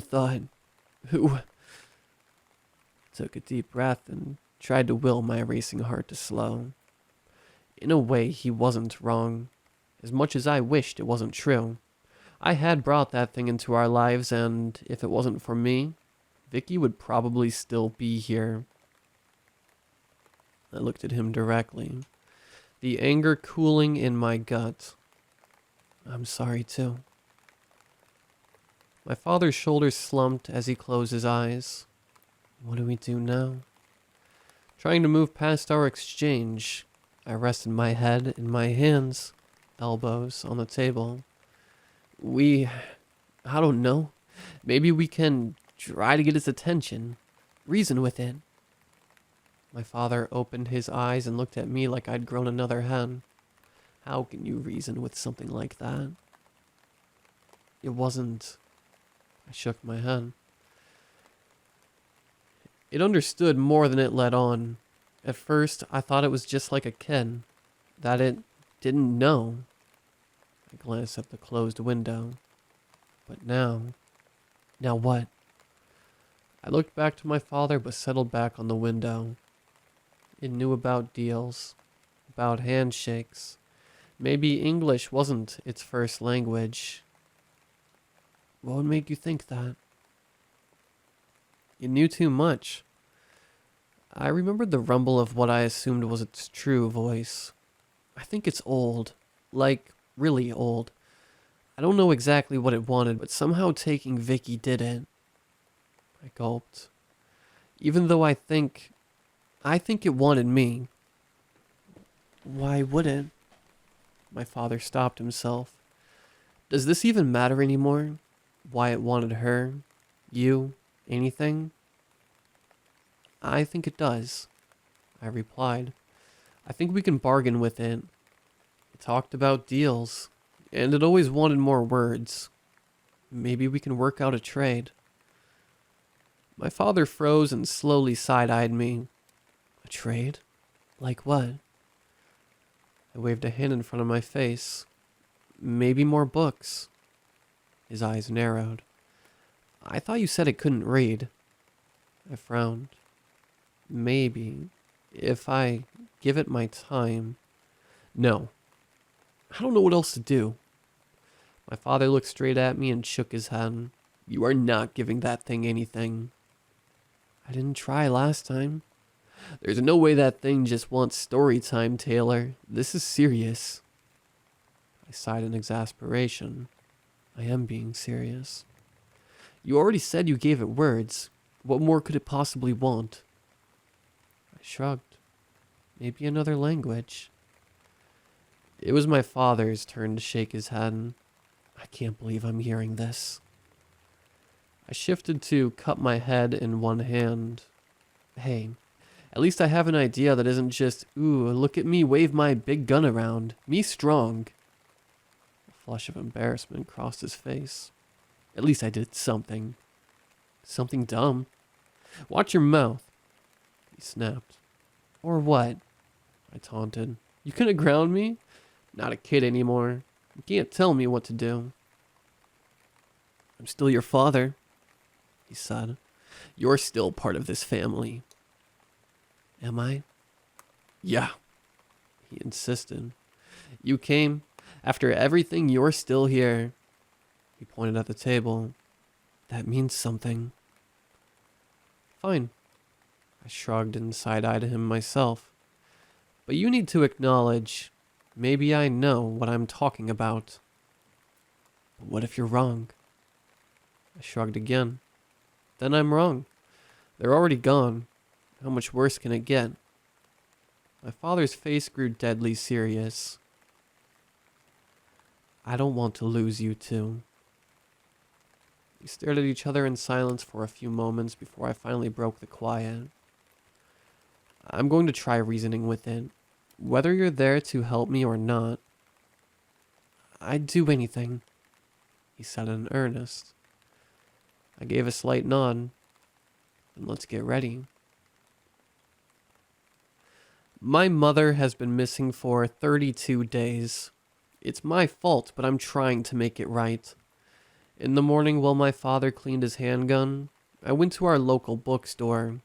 took a deep breath and tried to will my racing heart to slow. In a way, he wasn't wrong. As much as I wished it wasn't true. I had brought that thing into our lives, and if it wasn't for me, Vicky would probably still be here. I looked at him directly, the anger cooling in my gut. I'm sorry too. My father's shoulders slumped as he closed his eyes. What do we do now? Trying to move past our exchange, I rested my head in my hands, elbows on the table. I don't know. Maybe we can try to get his attention. Reason with it. My father opened his eyes and looked at me like I'd grown another hen. How can you reason with something like that? It wasn't. I shook my head. It understood more than it let on. At first, I thought it was just like a kid, that it didn't know. I glanced at the closed window. But now what? I looked back to my father but settled back on the window. It knew about deals, about handshakes. Maybe English wasn't its first language. What would make you think that? It knew too much. I remembered the rumble of what I assumed was its true voice. I think it's old. Like, really old. I don't know exactly what it wanted, but somehow taking Vicky did it. I gulped. Even though I think it wanted me. Why would it? My father stopped himself. Does this even matter anymore? Why it wanted her? You? Anything? I think it does, I replied. I think we can bargain with it. It talked about deals, and it always wanted more words. Maybe we can work out a trade. My father froze and slowly side-eyed me. A trade? Like what? I waved a hand in front of my face. Maybe more books. His eyes narrowed. I thought you said it couldn't read. I frowned. Maybe, if I give it my time. No. I don't know what else to do. My father looked straight at me and shook his head. You are not giving that thing anything. I didn't try last time. There's no way that thing just wants story time, Taylor. This is serious. I sighed in exasperation. I am being serious. You already said you gave it words. What more could it possibly want? I shrugged. Maybe another language. It was my father's turn to shake his head. I can't believe I'm hearing this. I shifted to cup my head in one hand. Hey, at least I have an idea that isn't just, ooh, look at me wave my big gun around. Me strong. A flush of embarrassment crossed his face. At least I did something. Something dumb. Watch your mouth. He snapped. Or what? I taunted. You gonna ground me? Not a kid anymore. You can't tell me what to do. I'm still your father, he said. You're still part of this family. Am I? Yeah, he insisted. You came. After everything, you're still here. He pointed at the table. That means something. Fine. I shrugged and side-eyed him myself. But you need to acknowledge, maybe I know what I'm talking about. But what if you're wrong? I shrugged again. Then I'm wrong. They're already gone. How much worse can it get? My father's face grew deadly serious. I don't want to lose you too. We stared at each other in silence for a few moments before I finally broke the quiet. I'm going to try reasoning with it. Whether you're there to help me or not, I'd do anything, he said in earnest. I gave a slight nod. Then let's get ready. My mother has been missing for 32 days. It's my fault, but I'm trying to make it right. In the morning, while my father cleaned his handgun, I went to our local bookstore.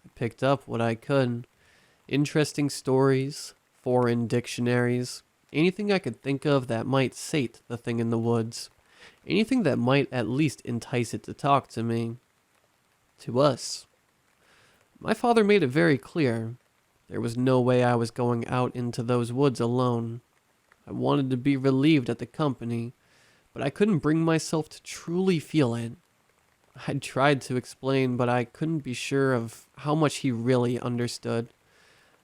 I picked up what I could. Interesting stories, foreign dictionaries, anything I could think of that might sate the thing in the woods. Anything that might at least entice it to talk to me. To us. My father made it very clear. There was no way I was going out into those woods alone. I wanted to be relieved at the company, but I couldn't bring myself to truly feel it. I'd tried to explain, but I couldn't be sure of how much he really understood.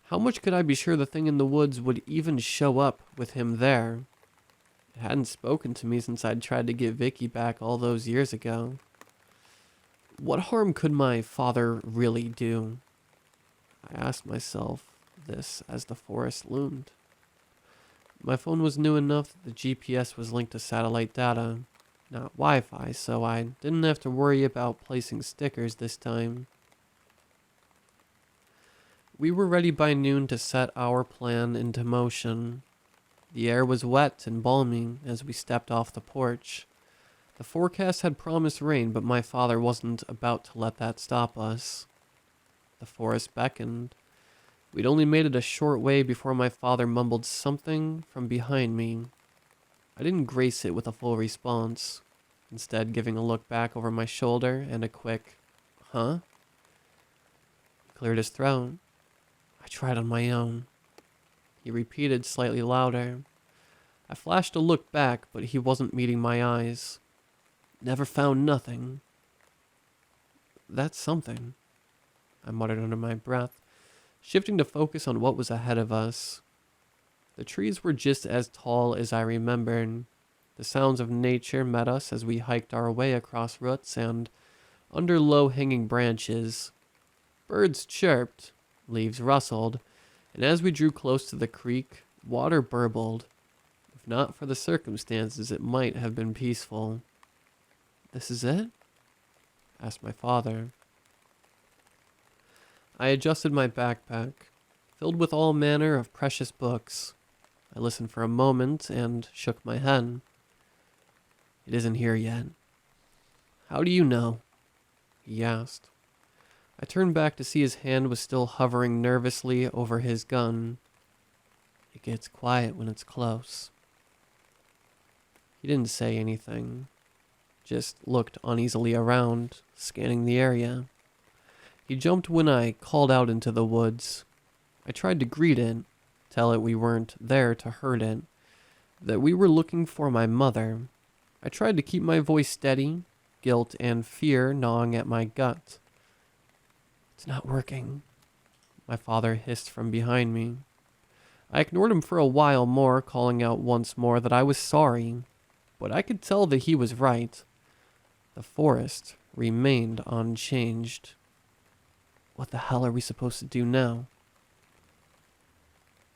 How much could I be sure the thing in the woods would even show up with him there? It hadn't spoken to me since I'd tried to get Vicky back all those years ago. What harm could my father really do? I asked myself this as the forest loomed. My phone was new enough that the GPS was linked to satellite data, not Wi-Fi, so I didn't have to worry about placing stickers this time. We were ready by noon to set our plan into motion. The air was wet and balmy as we stepped off the porch. The forecast had promised rain, but my father wasn't about to let that stop us. The forest beckoned. We'd only made it a short way before my father mumbled something from behind me. I didn't grace it with a full response, instead giving a look back over my shoulder and a quick, "Huh?" He cleared his throat. I tried on my own. He repeated slightly louder. I flashed a look back, but he wasn't meeting my eyes. "Never found nothing." "That's something," I muttered under my breath, shifting to focus on what was ahead of us. The trees were just as tall as I remembered. The sounds of nature met us as we hiked our way across roots and under low-hanging branches. Birds chirped, leaves rustled, and as we drew close to the creek, water burbled. If not for the circumstances, it might have been peaceful. "This is it?" asked my father. I adjusted my backpack, filled with all manner of precious books. I listened for a moment and shook my head. "It isn't here yet." "How do you know?" he asked. I turned back to see his hand was still hovering nervously over his gun. "It gets quiet when it's close." He didn't say anything, just looked uneasily around, scanning the area. He jumped when I called out into the woods. I tried to greet it, tell it we weren't there to hurt it, that we were looking for my mother. I tried to keep my voice steady, guilt and fear gnawing at my gut. "It's not working," my father hissed from behind me. I ignored him for a while more, calling out once more that I was sorry, but I could tell that he was right. The forest remained unchanged. What the hell are we supposed to do now?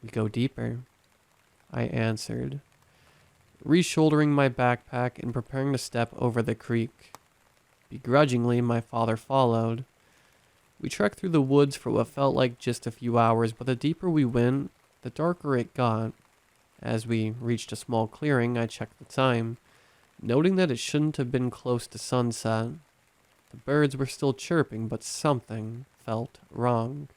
"We go deeper," I answered, re-shouldering my backpack and preparing to step over the creek. Begrudgingly, my father followed. We trekked through the woods for what felt like just a few hours, but the deeper we went, the darker it got. As we reached a small clearing, I checked the time, noting that it shouldn't have been close to sunset. The birds were still chirping, but something felt wrong.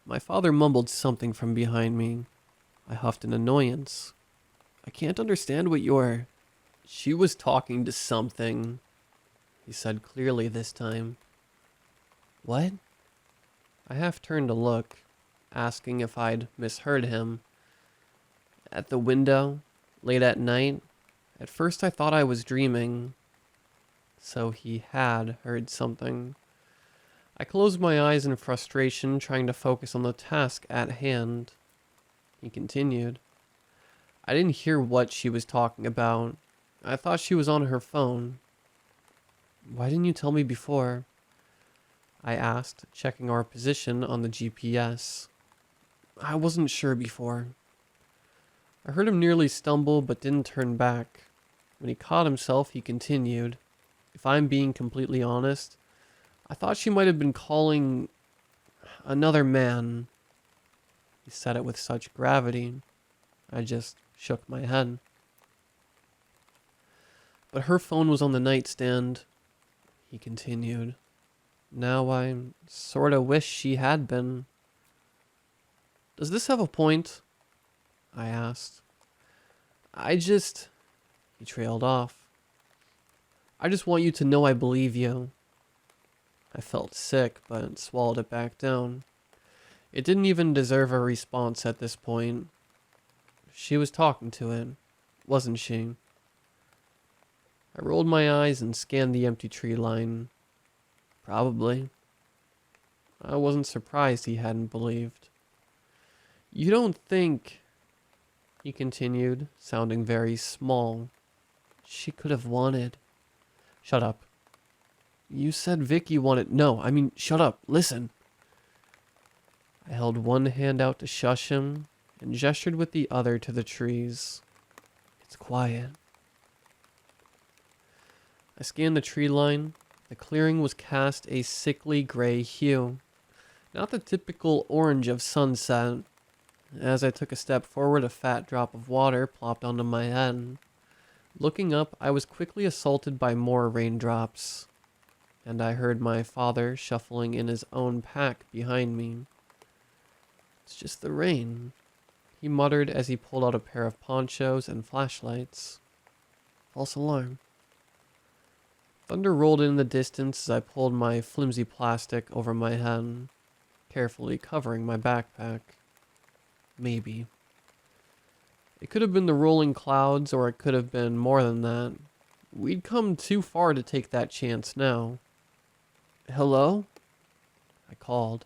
My father mumbled something from behind me. I huffed in annoyance. "I can't understand what you're—" "She was talking to something," he said clearly this time. "What?" I half turned to look, asking if I'd misheard him. "At the window, late at night, at first I thought I was dreaming." So he had heard something. I closed my eyes in frustration, trying to focus on the task at hand. He continued. "I didn't hear what she was talking about. I thought she was on her phone." "Why didn't you tell me before?" I asked, checking our position on the GPS. "I wasn't sure before." I heard him nearly stumble but didn't turn back. When he caught himself, he continued. If I'm being completely honest, I thought she might have been calling another man. He said it with such gravity. I just shook my head. But her phone was on the nightstand, he continued. Now I sorta wish she had been. Does this have a point? I asked. He trailed off. I just want you to know I believe you. I felt sick, but swallowed it back down. It didn't even deserve a response at this point. She was talking to it, wasn't she? I rolled my eyes and scanned the empty tree line. Probably. I wasn't surprised he hadn't believed. You don't think, he continued, sounding very small, she could have wanted. Shut up. You said Vicky wanted. No, I mean, shut up. Listen. I held one hand out to shush him and gestured with the other to the trees. It's quiet. I scanned the tree line. The clearing was cast a sickly gray hue. Not the typical orange of sunset. As I took a step forward, a fat drop of water plopped onto my head. Looking up, I was quickly assaulted by more raindrops, and I heard my father shuffling in his own pack behind me. It's just the rain, he muttered as he pulled out a pair of ponchos and flashlights. False alarm. Thunder rolled in the distance as I pulled my flimsy plastic over my head, carefully covering my backpack. Maybe. It could have been the rolling clouds, or it could have been more than that. We'd come too far to take that chance now. Hello? I called.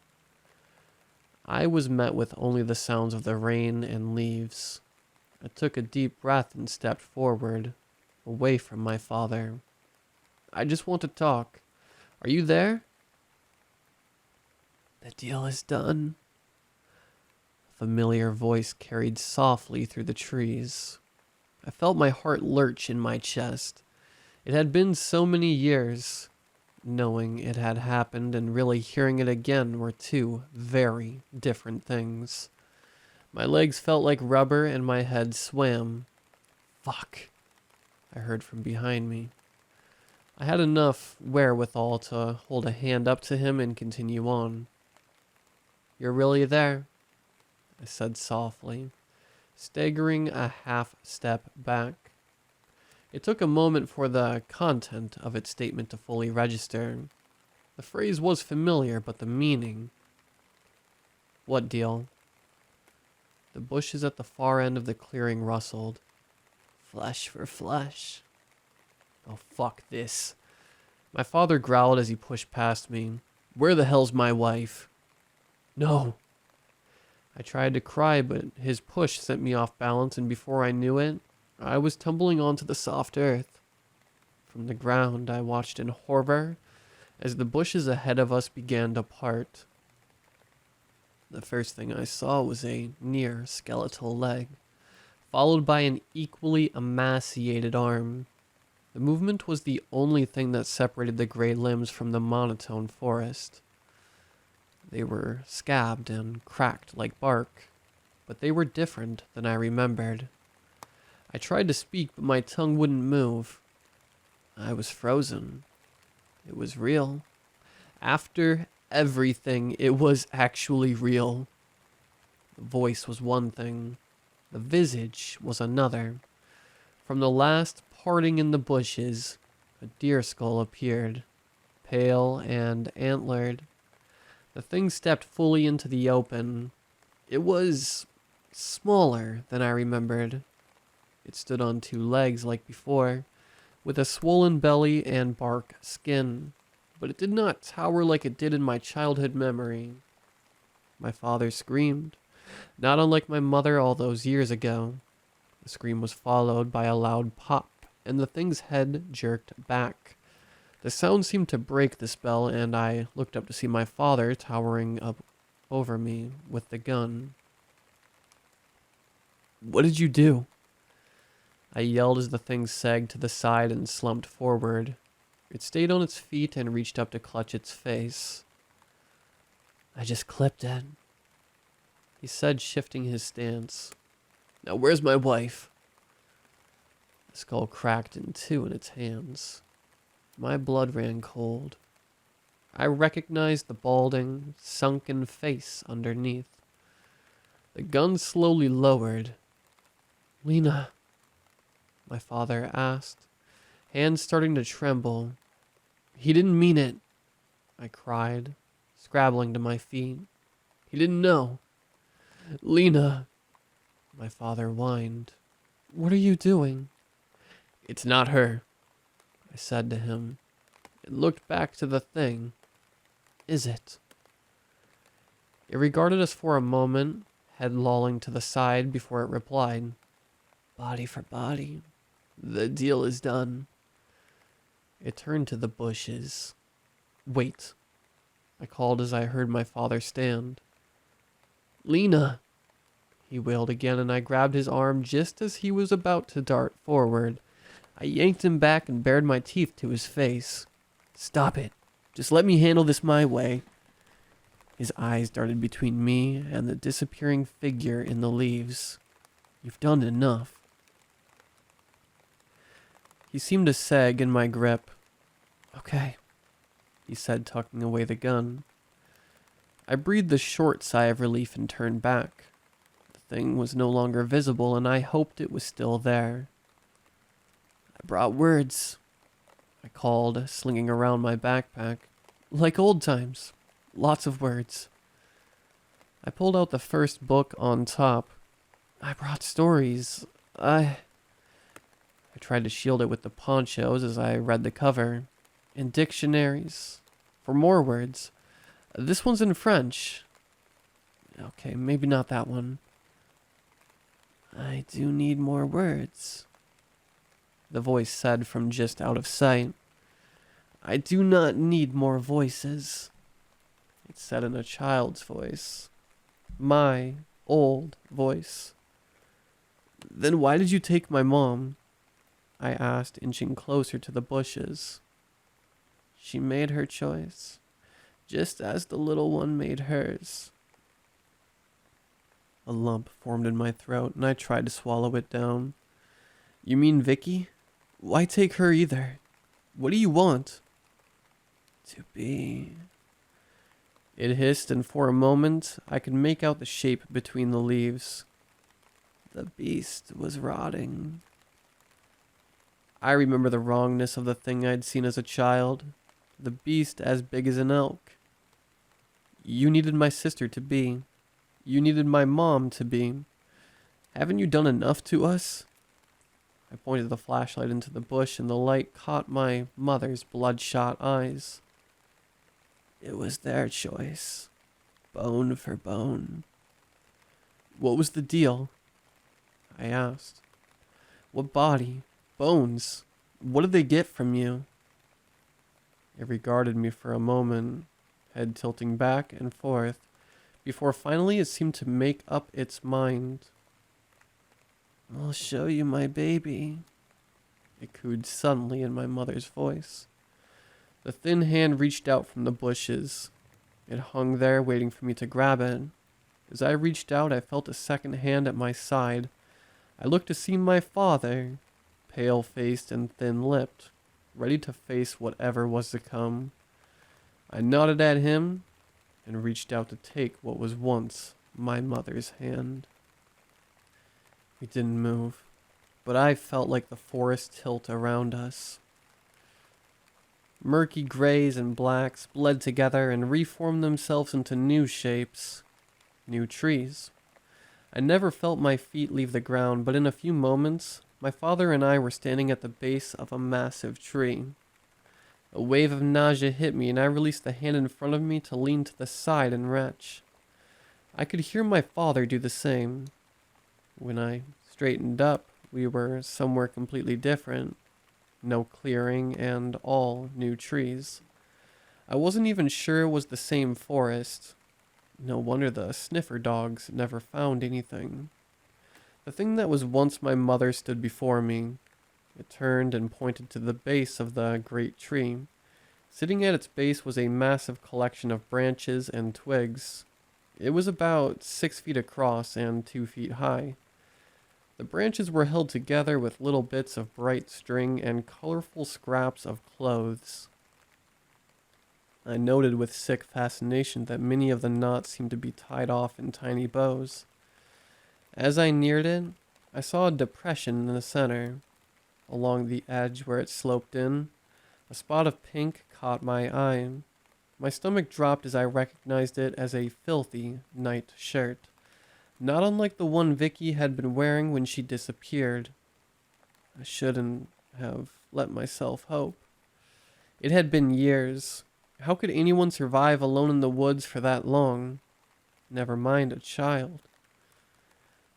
I was met with only the sounds of the rain and leaves. I took a deep breath and stepped forward, away from my father. I just want to talk. Are you there? The deal is done. A familiar voice carried softly through the trees. I felt my heart lurch in my chest. It had been so many years. Knowing it had happened and really hearing it again were two very different things. My legs felt like rubber and my head swam. Fuck, I heard from behind me. I had enough wherewithal to hold a hand up to him and continue on. You're really there? I said softly, staggering a half step back. It took a moment for the content of its statement to fully register. The phrase was familiar, but the meaning... What deal? The bushes at the far end of the clearing rustled. Flesh for flesh. Oh, fuck this. My father growled as he pushed past me. Where the hell's my wife? No. I tried to cry, but his push sent me off balance, and before I knew it, I was tumbling onto the soft earth. From the ground, I watched in horror as the bushes ahead of us began to part. The first thing I saw was a near skeletal leg, followed by an equally emaciated arm. The movement was the only thing that separated the gray limbs from the monotone forest. They were scabbed and cracked like bark, but they were different than I remembered. I tried to speak, but my tongue wouldn't move. I was frozen. It was real. After everything, it was actually real. The voice was one thing. The visage was another. From the last parting in the bushes, a deer skull appeared, pale and antlered. The thing stepped fully into the open. It was smaller than I remembered. It stood on two legs like before, with a swollen belly and bark skin, but it did not tower like it did in my childhood memory. My father screamed, not unlike my mother all those years ago. The scream was followed by a loud pop, and the thing's head jerked back. The sound seemed to break the spell, and I looked up to see my father towering up over me with the gun. What did you do? I yelled as the thing sagged to the side and slumped forward. It stayed on its feet and reached up to clutch its face. I just clipped it, he said, shifting his stance. Now where's my wife? The skull cracked in two in its hands. My blood ran cold. I recognized the balding, sunken face underneath. The gun slowly lowered. Lena, my father asked, hands starting to tremble. He didn't mean it, I cried, scrabbling to my feet. He didn't know. Lena, my father whined. What are you doing? It's not her, I said to him, and looked back to the thing. Is it? It regarded us for a moment, head lolling to the side before it replied. Body for body. The deal is done. It turned to the bushes. Wait, I called as I heard my father stand. Lena, he wailed again, and I grabbed his arm just as he was about to dart forward. I yanked him back and bared my teeth to his face. Stop it. Just let me handle this my way. His eyes darted between me and the disappearing figure in the leaves. You've done enough. He seemed to sag in my grip. Okay, he said, tucking away the gun. I breathed a short sigh of relief and turned back. The thing was no longer visible, and I hoped it was still there. I brought words, I called, slinging around my backpack. Like old times. Lots of words. I pulled out the first book on top. I brought stories. I tried to shield it with the ponchos as I read the cover. And dictionaries. For more words. This one's in French. Okay, maybe not that one. I do need more words, the voice said from just out of sight. I do not need more voices, it said in a child's voice. My old voice. Then why did you take my mom? I asked, inching closer to the bushes. She made her choice, just as the little one made hers. A lump formed in my throat, and I tried to swallow it down. You mean Vicky? Why take her either? What do you want? To be... It hissed, and for a moment, I could make out the shape between the leaves. The beast was rotting. I remember the wrongness of the thing I'd seen as a child. The beast as big as an elk. You needed my sister to be. You needed my mom to be. Haven't you done enough to us? I pointed the flashlight into the bush, and the light caught my mother's bloodshot eyes. It was their choice. Bone for bone. What was the deal? I asked. What body? Bones? What did they get from you? It regarded me for a moment, head tilting back and forth, before finally it seemed to make up its mind. I'll show you my baby, it cooed suddenly in my mother's voice. The thin hand reached out from the bushes. It hung there waiting for me to grab it. As I reached out, I felt a second hand at my side. I looked to see my father, pale-faced and thin-lipped, ready to face whatever was to come. I nodded at him and reached out to take what was once my mother's hand. We didn't move, but I felt like the forest tilt around us. Murky grays and blacks bled together and reformed themselves into new shapes, new trees. I never felt my feet leave the ground, but in a few moments, my father and I were standing at the base of a massive tree. A wave of nausea hit me, and I released the hand in front of me to lean to the side and retch. I could hear my father do the same. When I straightened up, we were somewhere completely different. No clearing and all new trees. I wasn't even sure it was the same forest. No wonder the sniffer dogs never found anything. The thing that was once my mother stood before me. It turned and pointed to the base of the great tree. Sitting at its base was a massive collection of branches and twigs. It was about 6 feet across and 2 feet high. The branches were held together with little bits of bright string and colorful scraps of clothes. I noted with sick fascination that many of the knots seemed to be tied off in tiny bows. As I neared it, I saw a depression in the center. Along the edge where it sloped in, a spot of pink caught my eye. My stomach dropped as I recognized it as a filthy night shirt, not unlike the one Vicky had been wearing when she disappeared. I shouldn't have let myself hope. It had been years. How could anyone survive alone in the woods for that long? Never mind a child.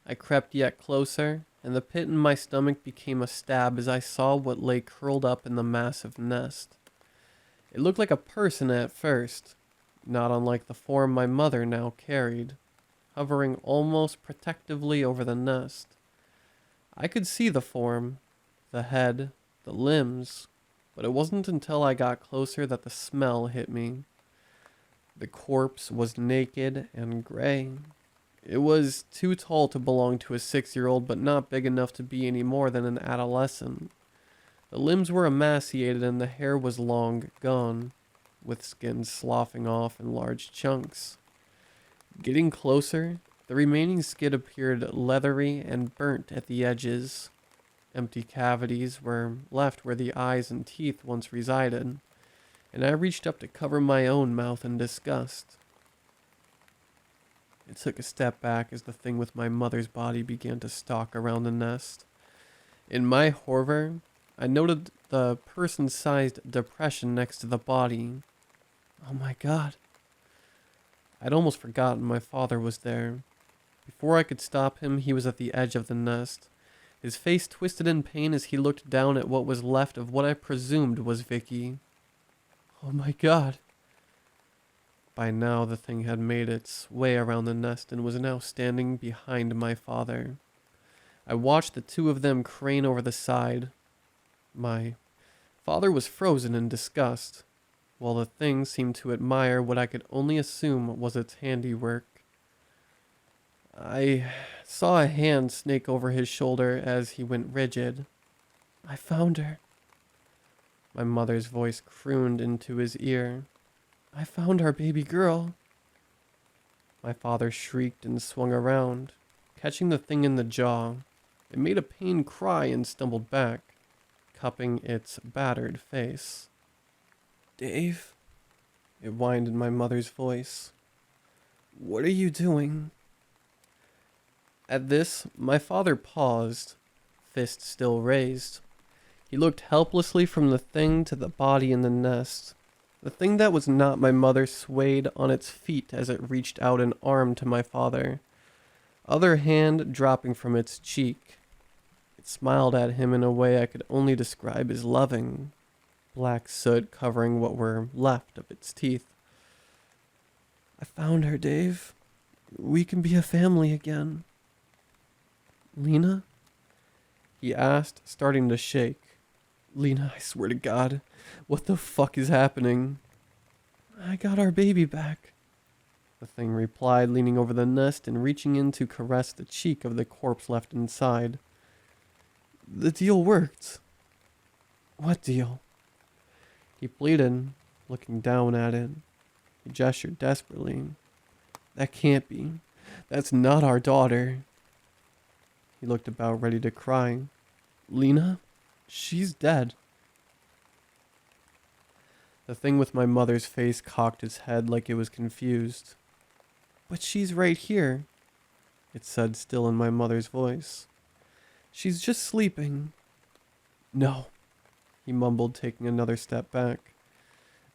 I crept yet closer, and the pit in my stomach became a stab as I saw what lay curled up in the massive nest. It looked like a person at first, not unlike the form my mother now carried, hovering almost protectively over the nest. I could see the form, the head, the limbs, but it wasn't until I got closer that the smell hit me. The corpse was naked and gray. It was too tall to belong to a 6-year-old, but not big enough to be any more than an adolescent. The limbs were emaciated and the hair was long gone, with skin sloughing off in large chunks. Getting closer, the remaining skin appeared leathery and burnt at the edges. Empty cavities were left where the eyes and teeth once resided, and I reached up to cover my own mouth in disgust. I took a step back as the thing with my mother's body began to stalk around the nest. In my horror, I noted the person-sized depression next to the body. Oh my God. I'd almost forgotten my father was there. Before I could stop him, he was at the edge of the nest. His face twisted in pain as he looked down at what was left of what I presumed was Vicky. Oh my God. By now, the thing had made its way around the nest and was now standing behind my father. I watched the two of them crane over the side. My father was frozen in disgust, while the thing seemed to admire what I could only assume was its handiwork. I saw a hand snake over his shoulder as he went rigid. I found her. My mother's voice crooned into his ear. I found our baby girl. My father shrieked and swung around, catching the thing in the jaw. It made a pained cry and stumbled back, cupping its battered face. Dave, it whined in my mother's voice. What are you doing? At this, my father paused, fist still raised. He looked helplessly from the thing to the body in the nest. The thing that was not my mother swayed on its feet as it reached out an arm to my father, other hand dropping from its cheek. It smiled at him in a way I could only describe as loving, black soot covering what were left of its teeth. I found her, Dave. We can be a family again. Lena? He asked, starting to shake. Lena, I swear to God, what the fuck is happening? I got our baby back, the thing replied, leaning over the nest and reaching in to caress the cheek of the corpse left inside. The deal worked. What deal? He pleaded, looking down at it. He gestured desperately. That can't be. That's not our daughter. He looked about, ready to cry. Lena? She's dead. The thing with my mother's face cocked its head like it was confused. But she's right here, it said, still in my mother's voice. She's just sleeping. No, he mumbled, taking another step back.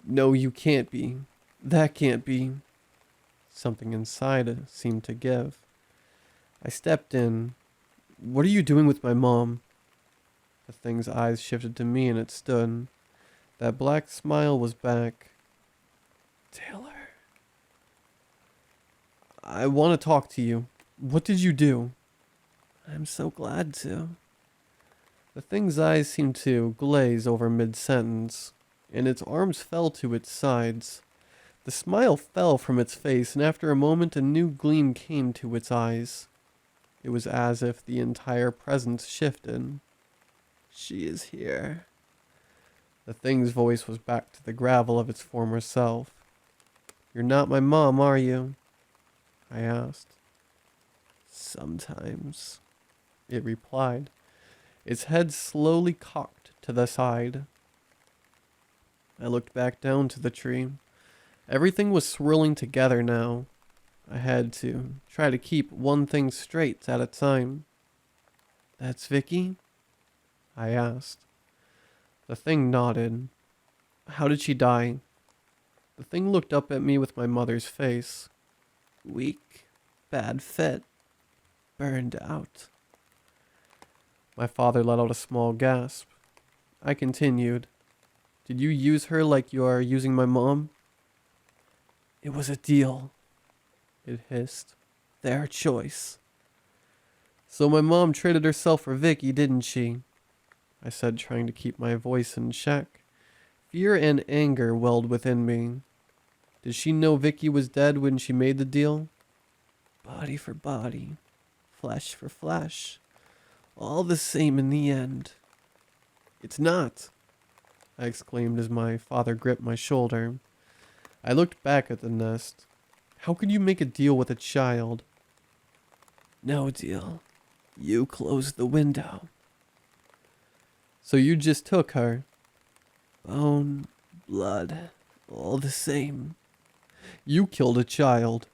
No, you can't be. That can't be. Something inside seemed to give. I stepped in. What are you doing with my mom? The thing's eyes shifted to me and it stood. That black smile was back. Taylor. I want to talk to you. What did you do? I'm so glad to. The thing's eyes seemed to glaze over mid-sentence, and its arms fell to its sides. The smile fell from its face, and after a moment a new gleam came to its eyes. It was as if the entire presence shifted. She is here. The thing's voice was back to the gravel of its former self. You're not my mom, are you? I asked. Sometimes, it replied, its head slowly cocked to the side. I looked back down to the tree. Everything was swirling together now. I had to try to keep one thing straight at a time. That's Vicky? I asked. The thing nodded. How did she die? The thing looked up at me with my mother's face. Weak, bad fit, burned out. My father let out a small gasp. I continued. Did you use her like you are using my mom? It was a deal, it hissed. Their choice. So my mom traded herself for Vicky, didn't she? I said, trying to keep my voice in check. Fear and anger welled within me. Did she know Vicky was dead when she made the deal? Body for body, flesh for flesh, all the same in the end. It's not, I exclaimed as my father gripped my shoulder. I looked back at the nest. How could you make a deal with a child? No deal. You closed the window. So you just took her? Bone, blood, all the same. You killed a child.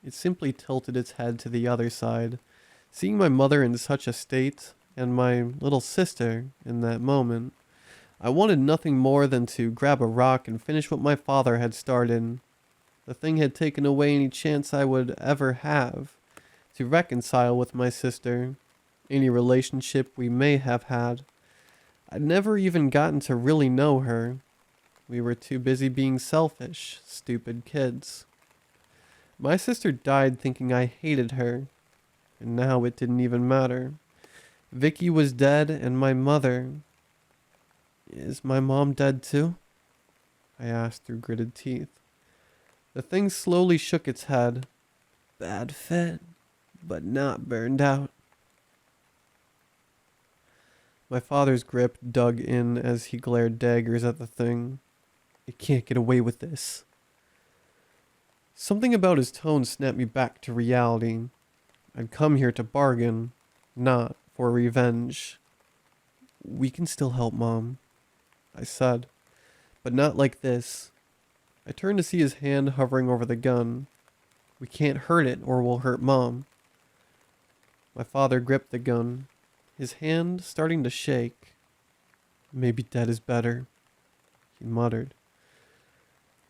It simply tilted its head to the other side. Seeing my mother in such a state, and my little sister in that moment, I wanted nothing more than to grab a rock and finish what my father had started. The thing had taken away any chance I would ever have to reconcile with my sister, any relationship we may have had. I'd never even gotten to really know her. We were too busy being selfish, stupid kids. My sister died thinking I hated her, and now it didn't even matter. Vicky was dead, and my mother... Is my mom dead too? I asked through gritted teeth. The thing slowly shook its head. Bad fit, but not burned out. My father's grip dug in as he glared daggers at the thing. It can't get away with this. Something about his tone snapped me back to reality. I'd come here to bargain, not for revenge. We can still help, Mom, I said, but not like this. I turned to see his hand hovering over the gun. We can't hurt it or we'll hurt Mom. My father gripped the gun, his hand starting to shake. Maybe dead is better, he muttered.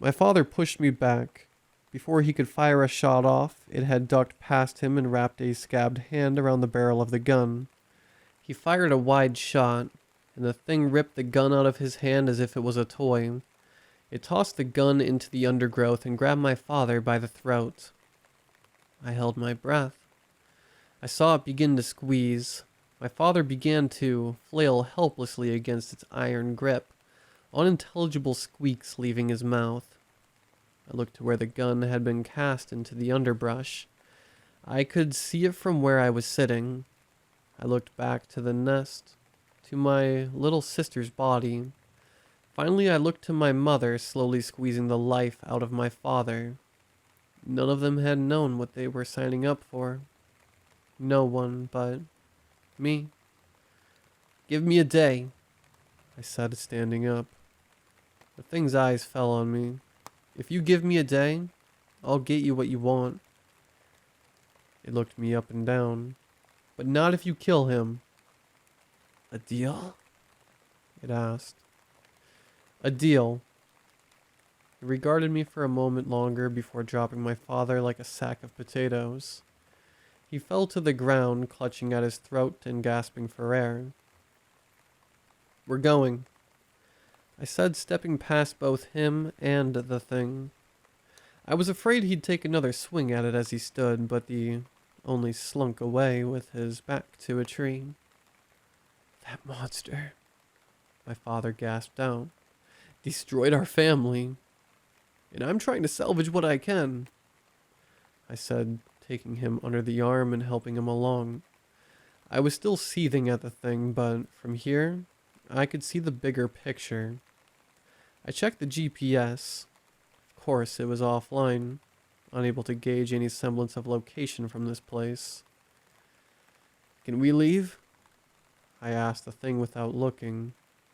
My father pushed me back. Before he could fire a shot off, it had ducked past him and wrapped a scabbed hand around the barrel of the gun. He fired a wide shot, and the thing ripped the gun out of his hand as if it was a toy. It tossed the gun into the undergrowth and grabbed my father by the throat. I held my breath. I saw it begin to squeeze. My father began to flail helplessly against its iron grip, unintelligible squeaks leaving his mouth. I looked to where the gun had been cast into the underbrush. I could see it from where I was sitting. I looked back to the nest, to my little sister's body. Finally, I looked to my mother, slowly squeezing the life out of my father. None of them had known what they were signing up for. No one but me. Give me a day, I said, standing up. The thing's eyes fell on me. If you give me a day, I'll get you what you want. It looked me up and down. But not if you kill him. A deal? It asked. A deal. It regarded me for a moment longer before dropping my father like a sack of potatoes. He fell to the ground, clutching at his throat and gasping for air. We're going, I said, stepping past both him and the thing. I was afraid he'd take another swing at it as he stood, but the only slunk away with his back to a tree. That monster, my father gasped out, destroyed our family, and I'm trying to salvage what I can, I said, taking him under the arm and helping him along. I was still seething at the thing, but from here, I could see the bigger picture. I checked the GPS. Of course, it was offline, unable to gauge any semblance of location from this place. Can we leave? I asked the thing without looking,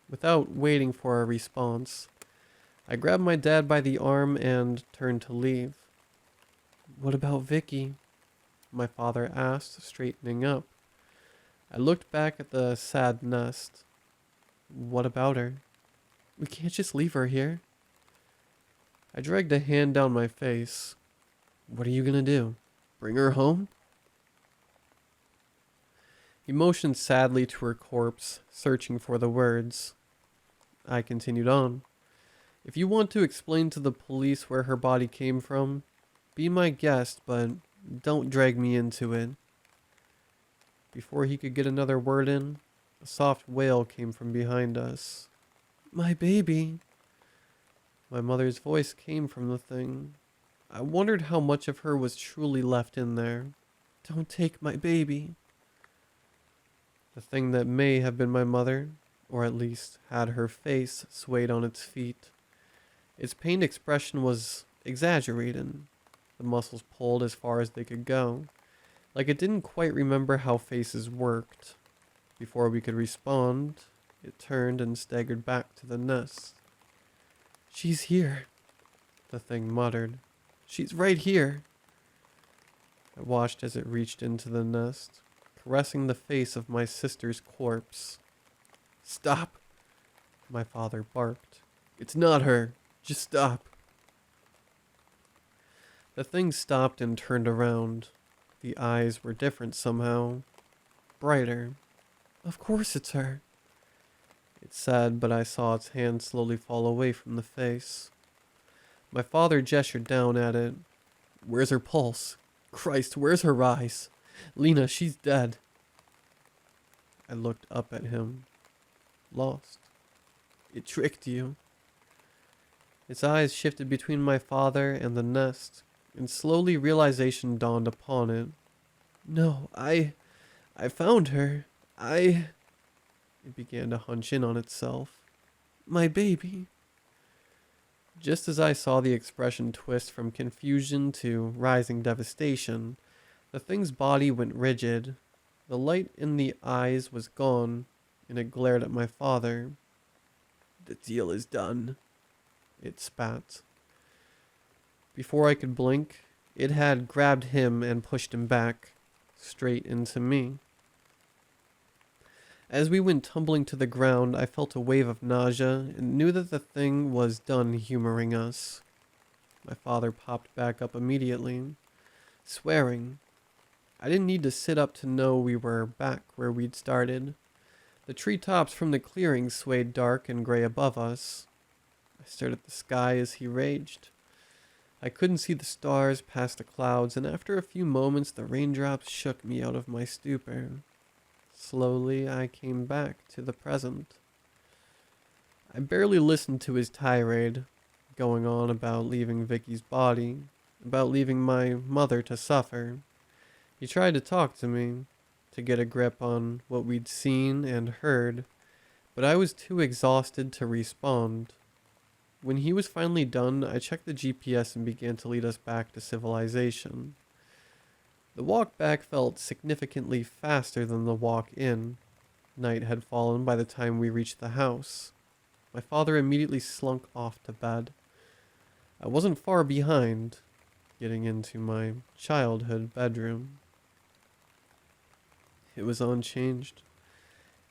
without waiting for a response. I grabbed my dad by the arm and turned to leave. What about Vicky? My father asked, straightening up. I looked back at the sad nest. What about her? We can't just leave her here. I dragged a hand down my face. What are you gonna do? Bring her home? He motioned sadly to her corpse, searching for the words. I continued on. If you want to explain to the police where her body came from, be my guest, but don't drag me into it. Before he could get another word in, a soft wail came from behind us. My baby. My mother's voice came from the thing. I wondered how much of her was truly left in there. Don't take my baby. The thing that may have been my mother, or at least had her face swayed on its feet. Its pained expression was exaggerated. The muscles pulled as far as they could go, like it didn't quite remember how faces worked. Before we could respond, it turned and staggered back to the nest. She's here, the thing muttered. She's right here. I watched as it reached into the nest, caressing the face of my sister's corpse. Stop, my father barked. It's not her. Just stop. The thing stopped and turned around. The eyes were different somehow. Brighter. Of course it's her, it said, but I saw its hand slowly fall away from the face. My father gestured down at it. Where's her pulse? Christ, where's her eyes? Lena, she's dead. I looked up at him, lost. It tricked you. Its eyes shifted between my father and the nest, and slowly realization dawned upon it. No, I found her. It began to hunch in on itself. My baby. Just as I saw the expression twist from confusion to rising devastation, the thing's body went rigid. The light in the eyes was gone, and it glared at my father. The deal is done, it spat. Before I could blink, it had grabbed him and pushed him back, straight into me. As we went tumbling to the ground, I felt a wave of nausea and knew that the thing was done humoring us. My father popped back up immediately, swearing. I didn't need to sit up to know we were back where we'd started. The treetops from the clearing swayed dark and gray above us. I stared at the sky as he raged. I couldn't see the stars past the clouds, and after a few moments the raindrops shook me out of my stupor. Slowly I came back to the present. I barely listened to his tirade, going on about leaving Vicky's body, about leaving my mother to suffer. He tried to talk to me, to get a grip on what we'd seen and heard, but I was too exhausted to respond. When he was finally done, I checked the GPS and began to lead us back to civilization. The walk back felt significantly faster than the walk in. Night had fallen by the time we reached the house. My father immediately slunk off to bed. I wasn't far behind, getting into my childhood bedroom. It was unchanged,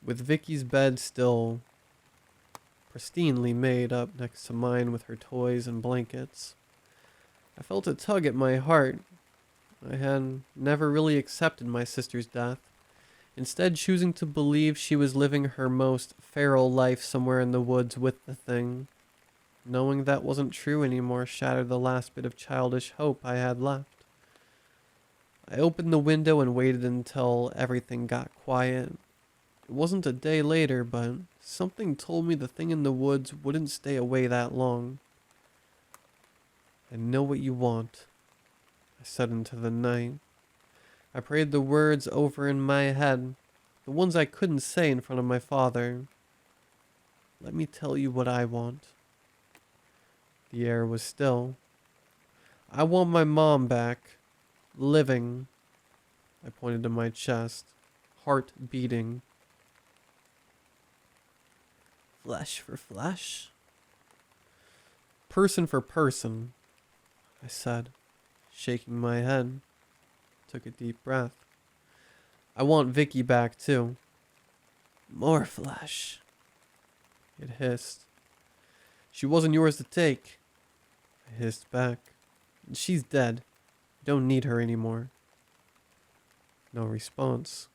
with Vicky's bed still pristinely made up next to mine with her toys and blankets. I felt a tug at my heart. I had never really accepted my sister's death, instead choosing to believe she was living her most feral life somewhere in the woods with the thing. Knowing that wasn't true anymore shattered the last bit of childish hope I had left. I opened the window and waited until everything got quiet. It wasn't a day later, but something told me the thing in the woods wouldn't stay away that long. "I know what you want," I said into the night. I prayed the words over in my head, the ones I couldn't say in front of my father. "Let me tell you what I want." The air was still. "I want my mom back. Living." I pointed to my chest, heart beating. "Flesh for flesh? Person for person," I said, shaking my head. Took a deep breath. "I want Vicky back too." "More flesh," it hissed. "She wasn't yours to take," I hissed back. "She's dead. You don't need her anymore." No response.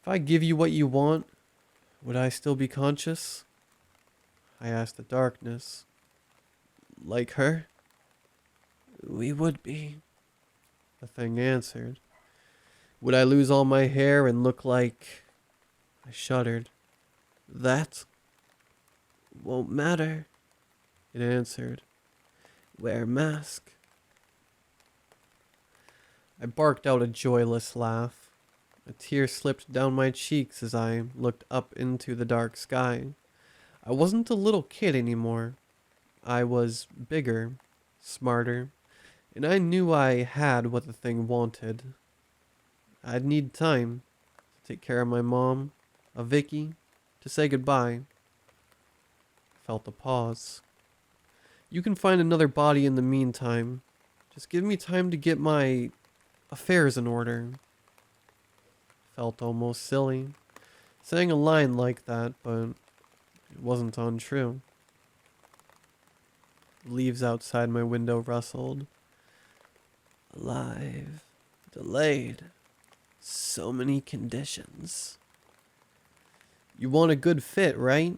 "If I give you what you want, would I still be conscious?" I asked the darkness. "Like her?" "We would be," the thing answered. "Would I lose all my hair and look like—" I shuddered. "That won't matter," it answered. "Wear mask." I barked out a joyless laugh. A tear slipped down my cheeks as I looked up into the dark sky. I wasn't a little kid anymore. I was bigger, smarter, and I knew I had what the thing wanted. I'd need time to take care of my mom, of Vicky, to say goodbye. Felt a pause. "You can find another body in the meantime. Just give me time to get my affairs in order." Felt almost silly, saying a line like that, but it wasn't untrue. Leaves outside my window rustled. "Alive. Delayed. So many conditions." "You want a good fit, right?"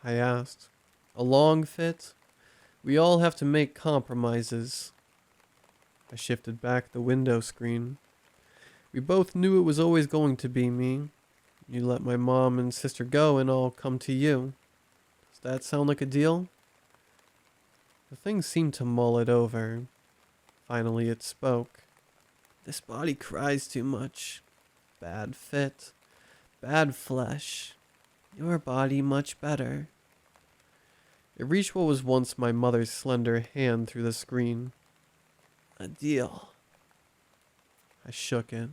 I asked. "A long fit? We all have to make compromises." I shifted back the window screen. "We both knew it was always going to be me. You let my mom and sister go and I'll come to you. Does that sound like a deal?" The thing seemed to mull it over. Finally it spoke. "This body cries too much. Bad fit. Bad flesh. Your body much better." It reached what was once my mother's slender hand through the screen. "A deal." I shook it,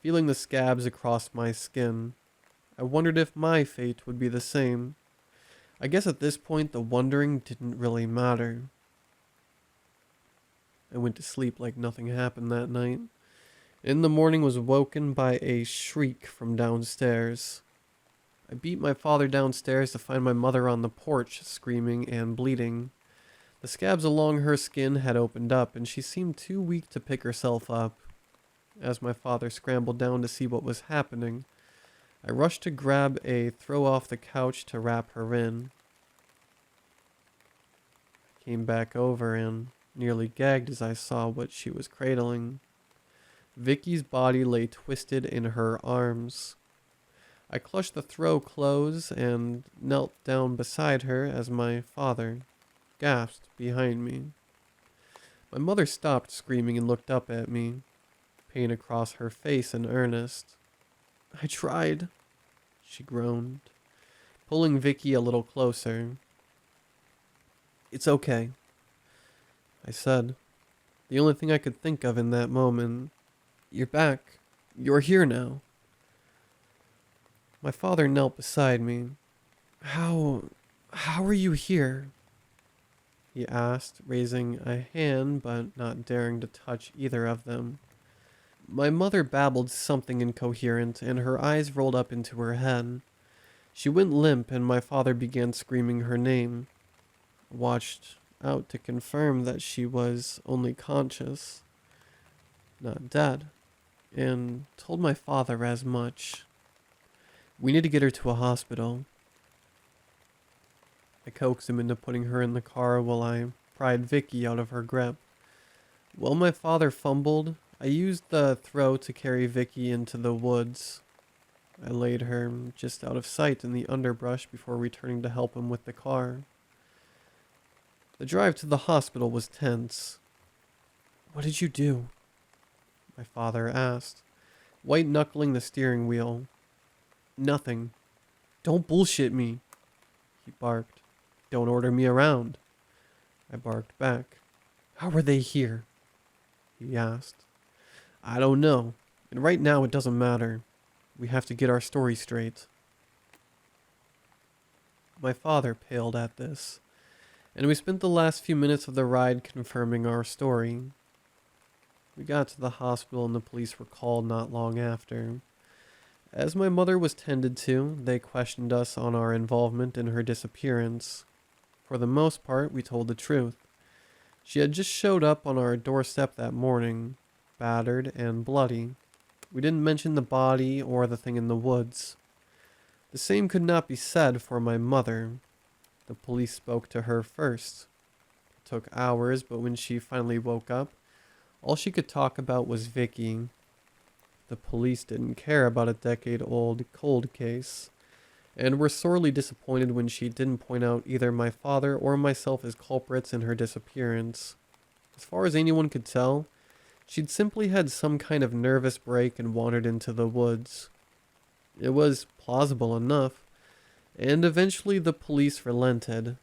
feeling the scabs across my skin. I wondered if my fate would be the same. I guess at this point the wondering didn't really matter. I went to sleep like nothing happened that night. In the morning was woken by a shriek from downstairs. I beat my father downstairs to find my mother on the porch, screaming and bleeding. The scabs along her skin had opened up, and she seemed too weak to pick herself up. As my father scrambled down to see what was happening, I rushed to grab a throw off the couch to wrap her in. I came back over and nearly gagged as I saw what she was cradling. Vicky's body lay twisted in her arms. I clutched the throw close and knelt down beside her as my father gasped behind me. My mother stopped screaming and looked up at me, pain across her face in earnest. "I tried," she groaned, pulling Vicky a little closer. "It's okay," I said, the only thing I could think of in that moment. "You're back. You're here now." My father knelt beside me. How are you here?" he asked, raising a hand but not daring to touch either of them. My mother babbled something incoherent, and her eyes rolled up into her head. She went limp, and my father began screaming her name. I watched out to confirm that she was only conscious, not dead, and told my father as much. "We need to get her to a hospital." I coaxed him into putting her in the car while I pried Vicky out of her grip. While my father fumbled, I used the throw to carry Vicky into the woods. I laid her just out of sight in the underbrush before returning to help him with the car. The drive to the hospital was tense. "What did you do?" my father asked, white-knuckling the steering wheel. "Nothing. Don't bullshit me," he barked. "Don't order me around," I barked back. "How were they here?" he asked. "I don't know, and right now it doesn't matter. We have to get our story straight." My father paled at this, and we spent the last few minutes of the ride confirming our story. We got to the hospital and the police were called not long after. As my mother was tended to, they questioned us on our involvement in her disappearance. For the most part, we told the truth. She had just showed up on our doorstep that morning, battered and bloody. We didn't mention the body or the thing in the woods. The same could not be said for my mother. The police spoke to her first. It took hours, but when she finally woke up, all she could talk about was Vicky. The police didn't care about a decade-old cold case, and were sorely disappointed when she didn't point out either my father or myself as culprits in her disappearance. As far as anyone could tell, she'd simply had some kind of nervous break and wandered into the woods. It was plausible enough, and eventually the police relented.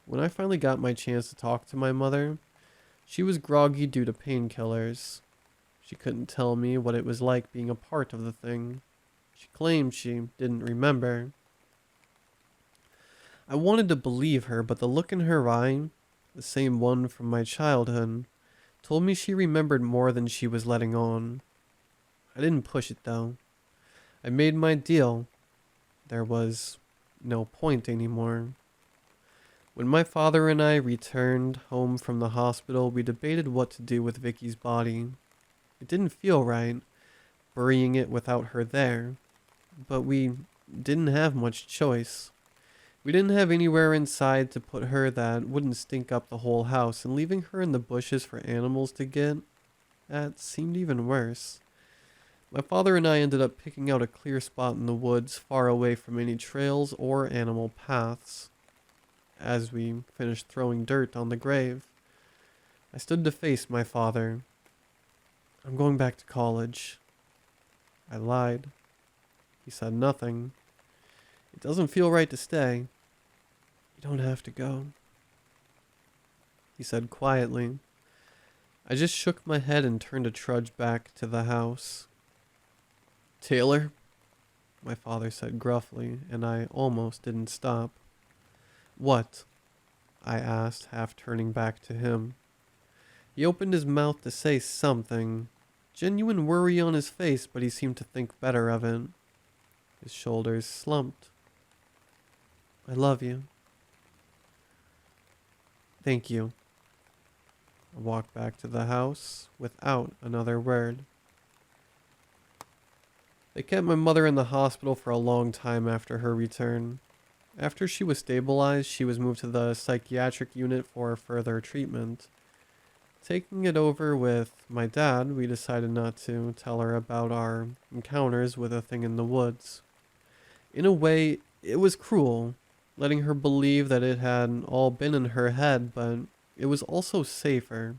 When I finally got my chance to talk to my mother, she was groggy due to painkillers. She couldn't tell me what it was like being a part of the thing. She claimed she didn't remember. I wanted to believe her, but the look in her eye, the same one from my childhood, told me she remembered more than she was letting on. I didn't push it though. I made my deal. There was no point anymore. When my father and I returned home from the hospital, we debated what to do with Vicky's body. It didn't feel right, burying it without her there, but we didn't have much choice. We didn't have anywhere inside to put her that wouldn't stink up the whole house, and leaving her in the bushes for animals to get, that seemed even worse. My father and I ended up picking out a clear spot in the woods far away from any trails or animal paths. As we finished throwing dirt on the grave, I stood to face my father. "I'm going back to college." I lied. He said nothing. "It doesn't feel right to stay." "You don't have to go," he said quietly. I just shook my head and turned to trudge back to the house. "Taylor," my father said gruffly, and I almost didn't stop. "What?" I asked, half turning back to him. He opened his mouth to say something. Genuine worry on his face, but he seemed to think better of it. His shoulders slumped. "I love you." "Thank you." I walked back to the house without another word. They kept my mother in the hospital for a long time after her return. After she was stabilized, she was moved to the psychiatric unit for further treatment. Taking it over with my dad, we decided not to tell her about our encounters with a thing in the woods. In a way, it was cruel, letting her believe that it had all been in her head, but it was also safer.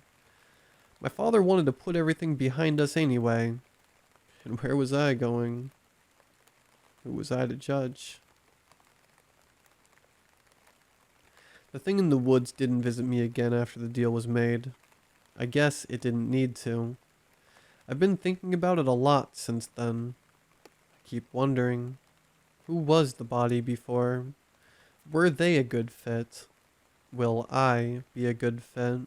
My father wanted to put everything behind us anyway. And where was I going? Who was I to judge? The thing in the woods didn't visit me again after the deal was made. I guess it didn't need to. I've been thinking about it a lot since then. I keep wondering, who was the body before? Were they a good fit? Will I be a good fit?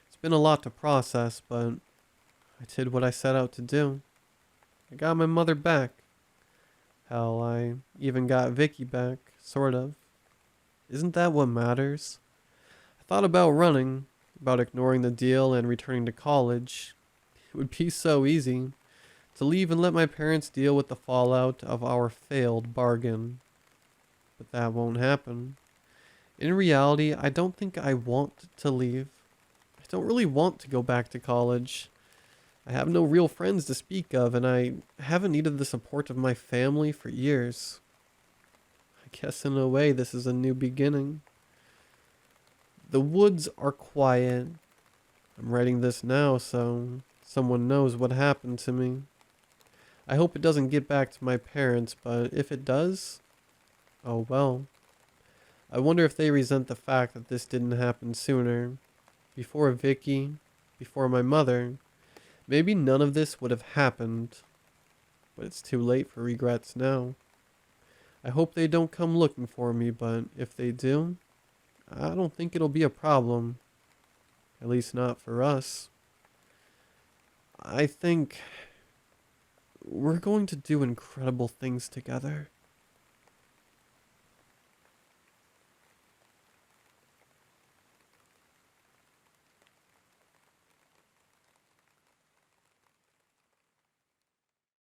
It's been a lot to process, but I did what I set out to do. I got my mother back. Hell, I even got Vicky back, sort of. Isn't that what matters? I thought about running, about ignoring the deal and returning to college. It would be so easy to leave and let my parents deal with the fallout of our failed bargain. But that won't happen. In reality, I don't think I want to leave. I don't really want to go back to college. I have no real friends to speak of, and I haven't needed the support of my family for years. I guess in a way this is a new beginning. The woods are quiet. I'm writing this now so someone knows what happened to me. I hope it doesn't get back to my parents, but if it does, oh well. I wonder if they resent the fact that this didn't happen sooner. Before Vicky, before my mother. Maybe none of this would have happened. But it's too late for regrets now. I hope they don't come looking for me, but if they do, I don't think it'll be a problem. At least not for us. I think we're going to do incredible things together.